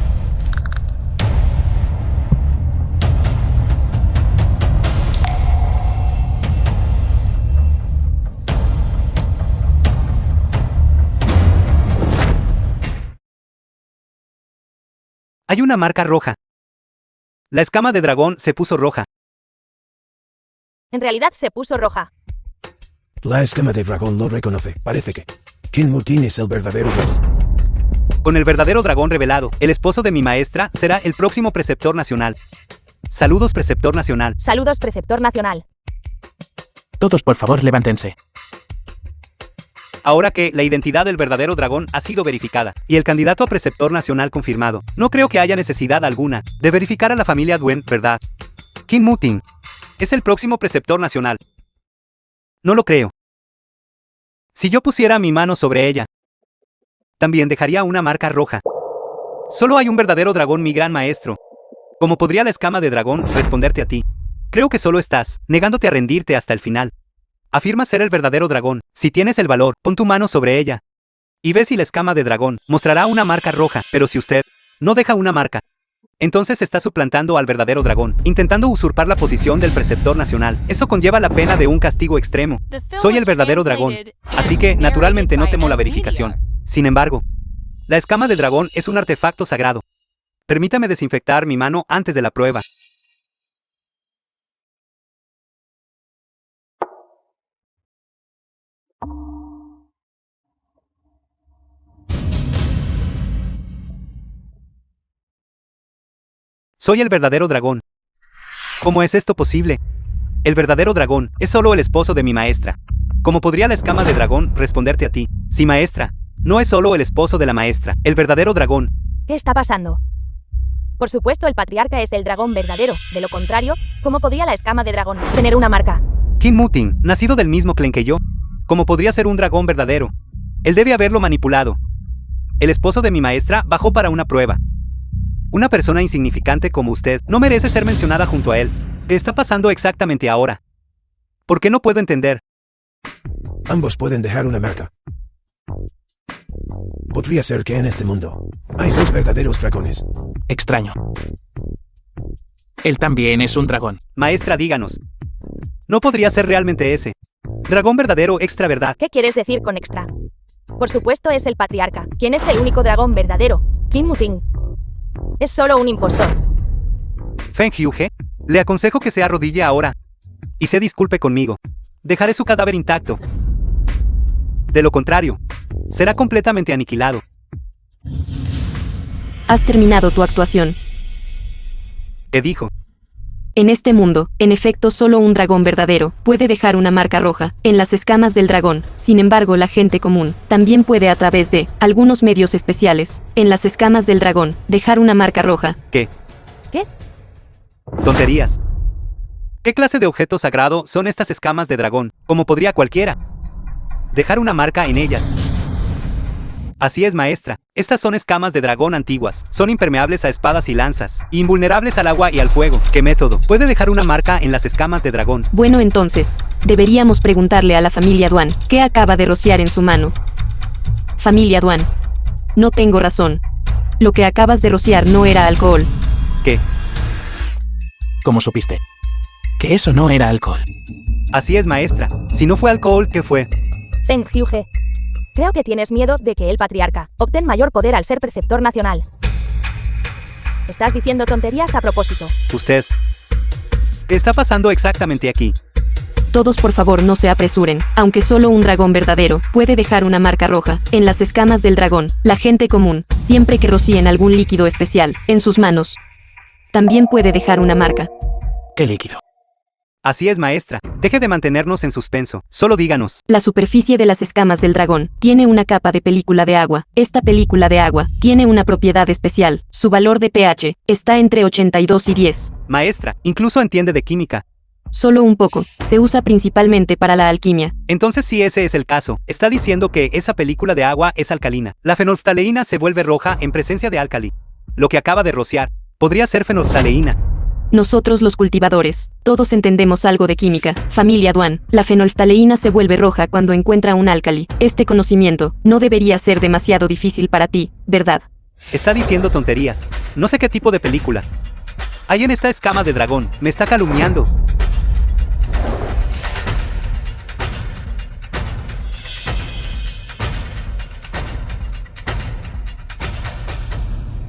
Speaker 2: Hay una marca roja. La escama de dragón se puso roja.
Speaker 3: En realidad se puso roja.
Speaker 4: La escama de dragón lo reconoce. Parece que Qin Mutin es el verdadero dragón.
Speaker 2: Con el verdadero dragón revelado, el esposo de mi maestra será el próximo preceptor nacional. Saludos, preceptor nacional.
Speaker 3: Saludos, preceptor nacional.
Speaker 5: Todos por favor levántense.
Speaker 2: Ahora que la identidad del verdadero dragón ha sido verificada y el candidato a preceptor nacional confirmado, no creo que haya necesidad alguna de verificar a la familia Duen, ¿verdad? Qin Mutin es el próximo preceptor nacional. No lo creo. Si yo pusiera mi mano sobre ella, también dejaría una marca roja. Solo hay un verdadero dragón, mi gran maestro. ¿Cómo podría la escama de dragón responderte a ti? Creo que solo estás negándote a rendirte hasta el final. Afirma ser el verdadero dragón. Si tienes el valor, pon tu mano sobre ella y ve si la escama de dragón mostrará una marca roja. Pero si usted no deja una marca, entonces está suplantando al verdadero dragón, intentando usurpar la posición del preceptor nacional. Eso conlleva la pena de un castigo extremo. Soy el verdadero dragón, así que naturalmente no temo la verificación. Sin embargo, la escama de dragón es un artefacto sagrado. Permítame desinfectar mi mano antes de la prueba. Soy el verdadero dragón. ¿Cómo es esto posible? El verdadero dragón es solo el esposo de mi maestra. ¿Cómo podría la escama de dragón responderte a ti? Sí, maestra. No es solo el esposo de la maestra, el verdadero dragón.
Speaker 3: ¿Qué está pasando? Por supuesto, el patriarca es el dragón verdadero. De lo contrario, ¿cómo podría la escama de dragón tener una marca?
Speaker 2: Qin Mutin, nacido del mismo clan que yo. ¿Cómo podría ser un dragón verdadero? Él debe haberlo manipulado. El esposo de mi maestra bajó para una prueba. Una persona insignificante como usted no merece ser mencionada junto a él. ¿Qué está pasando exactamente ahora? ¿Por qué no puedo entender?
Speaker 4: Ambos pueden dejar una marca. Podría ser que en este mundo hay dos verdaderos dragones.
Speaker 5: Extraño. Él también es un dragón.
Speaker 2: Maestra, díganos. No podría ser realmente ese dragón verdadero extra, ¿verdad?
Speaker 3: ¿Qué quieres decir con extra? Por supuesto es el patriarca. ¿Quién es el único dragón verdadero? Qin Mutin. Es solo un impostor.
Speaker 2: Feng Yuge, le aconsejo que se arrodille ahora y se disculpe conmigo. Dejaré su cadáver intacto. De lo contrario, será completamente aniquilado.
Speaker 1: Has terminado tu actuación.
Speaker 2: ¿Qué dijo?
Speaker 1: En este mundo, en efecto, solo un dragón verdadero puede dejar una marca roja en las escamas del dragón. Sin embargo, la gente común también puede, a través de algunos medios especiales, en las escamas del dragón, dejar una marca roja.
Speaker 2: ¿Qué?
Speaker 3: ¿Qué?
Speaker 2: Tonterías. ¿Qué clase de objeto sagrado son estas escamas de dragón? Como podría cualquiera dejar una marca en ellas. Así es, maestra. Estas son escamas de dragón antiguas. Son impermeables a espadas y lanzas. Invulnerables al agua y al fuego. ¿Qué método puede dejar una marca en las escamas de dragón?
Speaker 1: Bueno, entonces, deberíamos preguntarle a la familia Duan, ¿qué acaba de rociar en su mano? Familia Duan. No tengo razón. Lo que acabas de rociar no era alcohol.
Speaker 2: ¿Qué?
Speaker 5: ¿Cómo supiste? Que eso no era alcohol.
Speaker 2: Así es, maestra. Si no fue alcohol, ¿qué fue?
Speaker 3: Feng Hyuge. Creo que tienes miedo de que el patriarca obtenga mayor poder al ser preceptor nacional. Estás diciendo tonterías a propósito.
Speaker 2: Usted. ¿Qué está pasando exactamente aquí?
Speaker 1: Todos por favor no se apresuren, aunque solo un dragón verdadero puede dejar una marca roja en las escamas del dragón. La gente común, siempre que rocíen algún líquido especial en sus manos, también puede dejar una marca.
Speaker 5: ¿Qué líquido?
Speaker 2: Así es, maestra. Deje de mantenernos en suspenso. Solo díganos.
Speaker 1: La superficie de las escamas del dragón tiene una capa de película de agua. Esta película de agua tiene una propiedad especial. Su valor de pH está entre 82 y 10.
Speaker 2: Maestra, incluso entiende de química.
Speaker 1: Solo un poco. Se usa principalmente para la alquimia.
Speaker 2: Entonces, si ese es el caso, está diciendo que esa película de agua es alcalina. La fenolftaleína se vuelve roja en presencia de álcali. Lo que acaba de rociar podría ser fenolftaleína.
Speaker 1: Nosotros los cultivadores, todos entendemos algo de química. Familia Duan, la fenolftaleína se vuelve roja cuando encuentra un álcali. Este conocimiento no debería ser demasiado difícil para ti, ¿verdad?
Speaker 2: Está diciendo tonterías. No sé qué tipo de película hay en esta escama de dragón. Me está calumniando.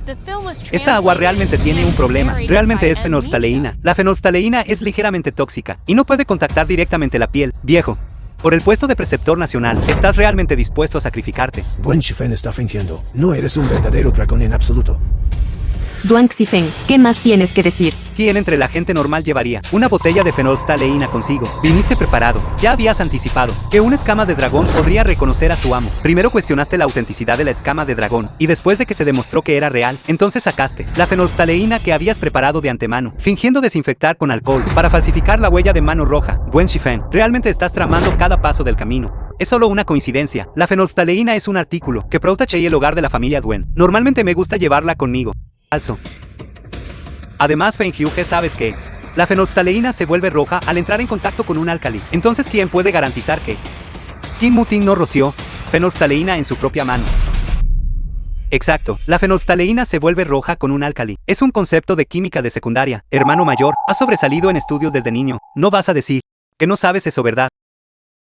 Speaker 6: The film was
Speaker 2: Esta agua
Speaker 6: translated
Speaker 2: realmente tiene un
Speaker 6: and
Speaker 2: problema.
Speaker 6: narrated
Speaker 2: Realmente
Speaker 6: by
Speaker 2: es
Speaker 6: M.
Speaker 2: fenolftaleína.
Speaker 6: Media.
Speaker 2: La fenolftaleína es ligeramente tóxica y no puede contactar directamente la piel. Viejo, por el puesto de preceptor nacional, ¿estás realmente dispuesto a sacrificarte?
Speaker 4: Buen Shifen está fingiendo. No eres un verdadero dragón en absoluto.
Speaker 1: Duan Xifeng, ¿qué más tienes que decir?
Speaker 2: ¿Quién entre la gente normal llevaría una botella de fenolftaleína consigo? Viniste preparado. Ya habías anticipado que una escama de dragón podría reconocer a su amo. Primero cuestionaste la autenticidad de la escama de dragón, y después de que se demostró que era real, entonces sacaste la fenolftaleína que habías preparado de antemano, fingiendo desinfectar con alcohol para falsificar la huella de mano roja. Buen Shifen, realmente estás tramando cada paso del camino. Es solo una coincidencia. La fenolftaleína es un artículo que protege el hogar de la familia Duen. Normalmente me gusta llevarla conmigo. Falso. Además, Feng Hyuge, sabes que la fenolftaleína se vuelve roja al entrar en contacto con un álcali. Entonces, ¿quién puede garantizar que Kim Mutin no roció fenolftaleína en su propia mano? Exacto, la fenolftaleína se vuelve roja con un álcali. Es un concepto de química de secundaria. Hermano mayor, has sobresalido en estudios desde niño. No vas a decir que no sabes eso, ¿verdad?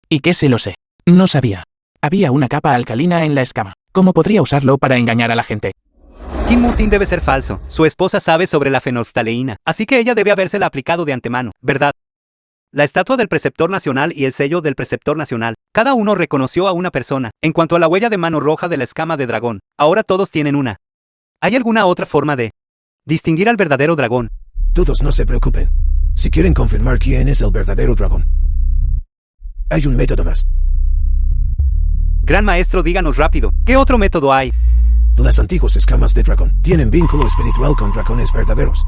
Speaker 5: ¿Y qué si lo sé? No sabía. Había una capa alcalina en la escama. ¿Cómo podría usarlo para engañar a la gente?
Speaker 2: Kim Mutin debe ser falso. Su esposa sabe sobre la fenolftaleína, así que ella debe habérsela aplicado de antemano, ¿verdad? La estatua del preceptor nacional y el sello del preceptor nacional, cada uno reconoció a una persona. En cuanto a la huella de mano roja de la escama de dragón, ahora todos tienen una. ¿Hay alguna otra forma de distinguir al verdadero dragón?
Speaker 4: Todos no se preocupen. Si quieren confirmar quién es el verdadero dragón, hay un método más.
Speaker 2: Gran maestro, díganos rápido, ¿qué otro método hay?
Speaker 4: Las antiguas escamas de dragón tienen vínculo espiritual con dragones verdaderos.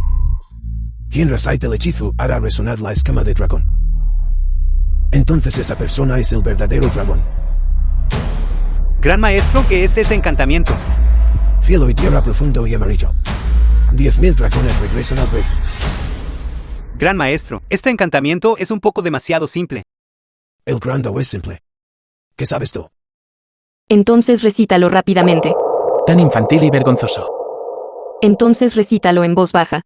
Speaker 4: Quien recite el hechizo hará resonar la escama de dragón. Entonces esa persona es el verdadero dragón.
Speaker 2: Gran maestro, ¿qué es ese encantamiento?
Speaker 4: Cielo y tierra profundo y amarillo. 10.000 dragones regresan al rey.
Speaker 2: Gran maestro, este encantamiento es un poco demasiado simple.
Speaker 4: El grando es simple. ¿Qué sabes tú?
Speaker 1: Entonces recítalo rápidamente.
Speaker 5: Tan infantil y vergonzoso.
Speaker 1: Entonces recítalo en voz baja.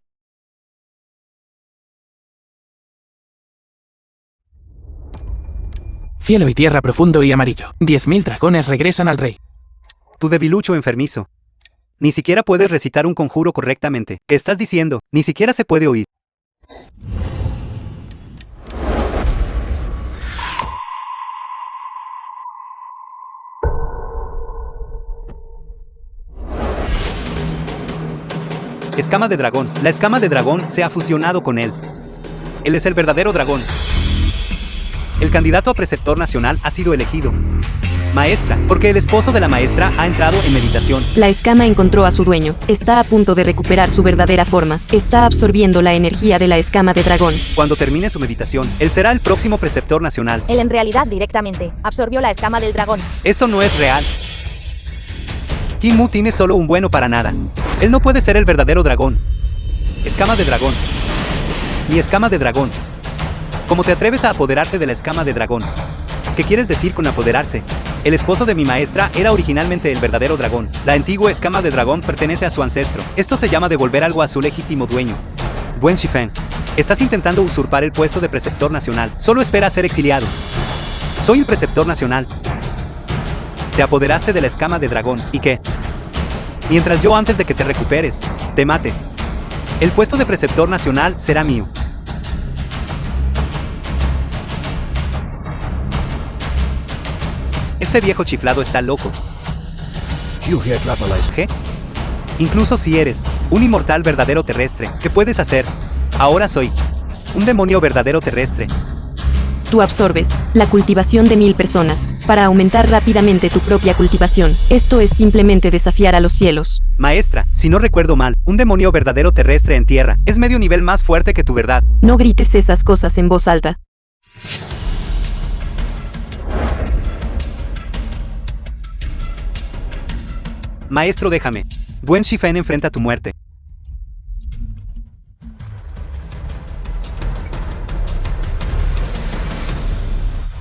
Speaker 5: Cielo y tierra profundo y amarillo. 10.000 dragones regresan al rey.
Speaker 2: Tu debilucho enfermizo. Ni siquiera puedes recitar un conjuro correctamente. ¿Qué estás diciendo? Ni siquiera se puede oír. Escama de dragón. La escama de dragón se ha fusionado con él. Él es el verdadero dragón. El candidato a preceptor nacional ha sido elegido. Maestra, porque el esposo de la maestra ha entrado en meditación.
Speaker 1: La escama encontró a su dueño. Está a punto de recuperar su verdadera forma. Está absorbiendo la energía de la escama de dragón.
Speaker 2: Cuando termine su meditación, él será el próximo preceptor nacional.
Speaker 3: Él en realidad directamente absorbió la escama del dragón.
Speaker 2: Esto no es real. Kim-Mu tiene solo un bueno para nada. Él no puede ser el verdadero dragón. Escama de dragón. Mi escama de dragón. ¿Cómo te atreves a apoderarte de la escama de dragón? ¿Qué quieres decir con apoderarse? El esposo de mi maestra era originalmente el verdadero dragón. La antigua escama de dragón pertenece a su ancestro. Esto se llama devolver algo a su legítimo dueño. Wen Shifeng, estás intentando usurpar el puesto de preceptor nacional. Solo espera ser exiliado. Soy el preceptor nacional. Te apoderaste de la escama de dragón. ¿Y qué? Mientras yo, antes de que te recuperes, te mate. El puesto de preceptor nacional será mío. Este viejo chiflado está loco.
Speaker 4: Hyuge atrapa la
Speaker 2: ¿Qué? Incluso si eres un inmortal verdadero terrestre, ¿qué puedes hacer? Ahora soy un demonio verdadero terrestre.
Speaker 1: Tú absorbes la cultivación de 1000 personas para aumentar rápidamente tu propia cultivación. Esto es simplemente desafiar a los cielos.
Speaker 2: Maestra, si no recuerdo mal, un demonio verdadero terrestre en tierra es medio nivel más fuerte que tu verdad.
Speaker 1: No grites esas cosas en voz alta.
Speaker 2: Maestro, déjame. Wen Shifeng enfrenta tu muerte.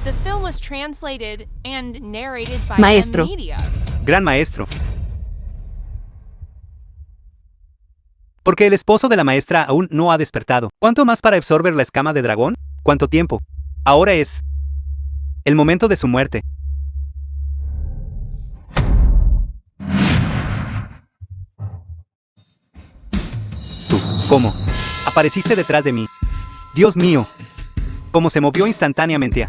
Speaker 6: The film was translated and narrated by
Speaker 1: Maestro.
Speaker 6: M Media.
Speaker 2: Gran maestro. Porque el esposo de la maestra aún no ha despertado. ¿Cuánto más para absorber la escama de dragón? ¿Cuánto tiempo? Ahora es el momento de su muerte. Tú, ¿cómo? Apareciste detrás de mí. Dios mío. Cómo se movió instantáneamente.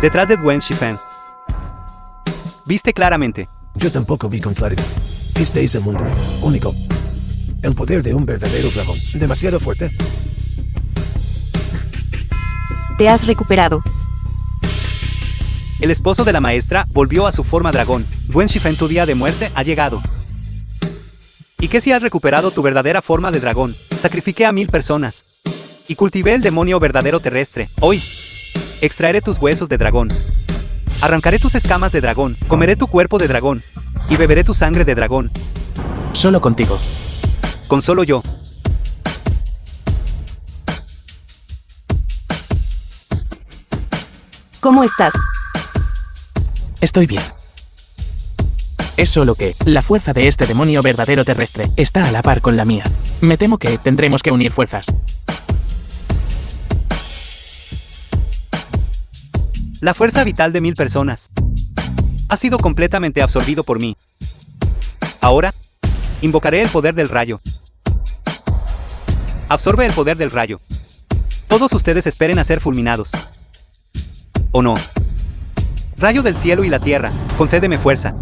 Speaker 2: Detrás de Wen Shifeng. Viste claramente.
Speaker 4: Yo tampoco vi con claridad. Este es el mundo. Único. El poder de un verdadero dragón. Demasiado fuerte.
Speaker 1: Te has recuperado.
Speaker 2: El esposo de la maestra volvió a su forma dragón. Wen Shifeng, tu día de muerte ha llegado. ¿Y qué si has recuperado tu verdadera forma de dragón? Sacrifiqué a 1000 personas. Y cultivé el demonio verdadero terrestre. Hoy, extraeré tus huesos de dragón. Arrancaré tus escamas de dragón. Comeré tu cuerpo de dragón. Y beberé tu sangre de dragón.
Speaker 5: Solo contigo.
Speaker 2: Con solo yo.
Speaker 1: ¿Cómo estás?
Speaker 5: Estoy bien. Es solo que la fuerza de este demonio verdadero terrestre está a la par con la mía. Me temo que tendremos que unir fuerzas.
Speaker 2: La fuerza vital de 1000 personas ha sido completamente absorbido por mí. Ahora, invocaré el poder del rayo. Absorbe el poder del rayo. Todos ustedes esperen a ser fulminados. ¿O no? Rayo del cielo y la tierra, concédeme fuerza.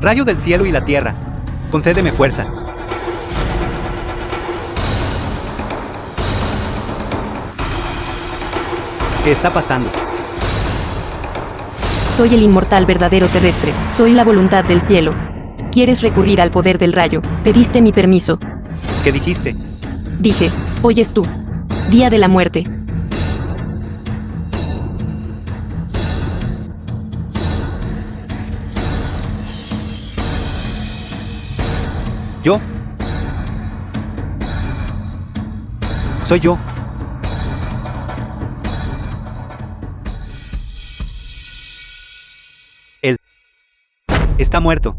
Speaker 2: Rayo del cielo y la tierra, concédeme fuerza. ¿Qué está pasando?
Speaker 1: Soy el inmortal verdadero terrestre. Soy la voluntad del cielo. ¿Quieres recurrir al poder del rayo? Pediste mi permiso.
Speaker 2: ¿Qué dijiste?
Speaker 1: Dije, oyes tú. Día de la muerte.
Speaker 2: ¿Yo? Soy yo. Él está muerto.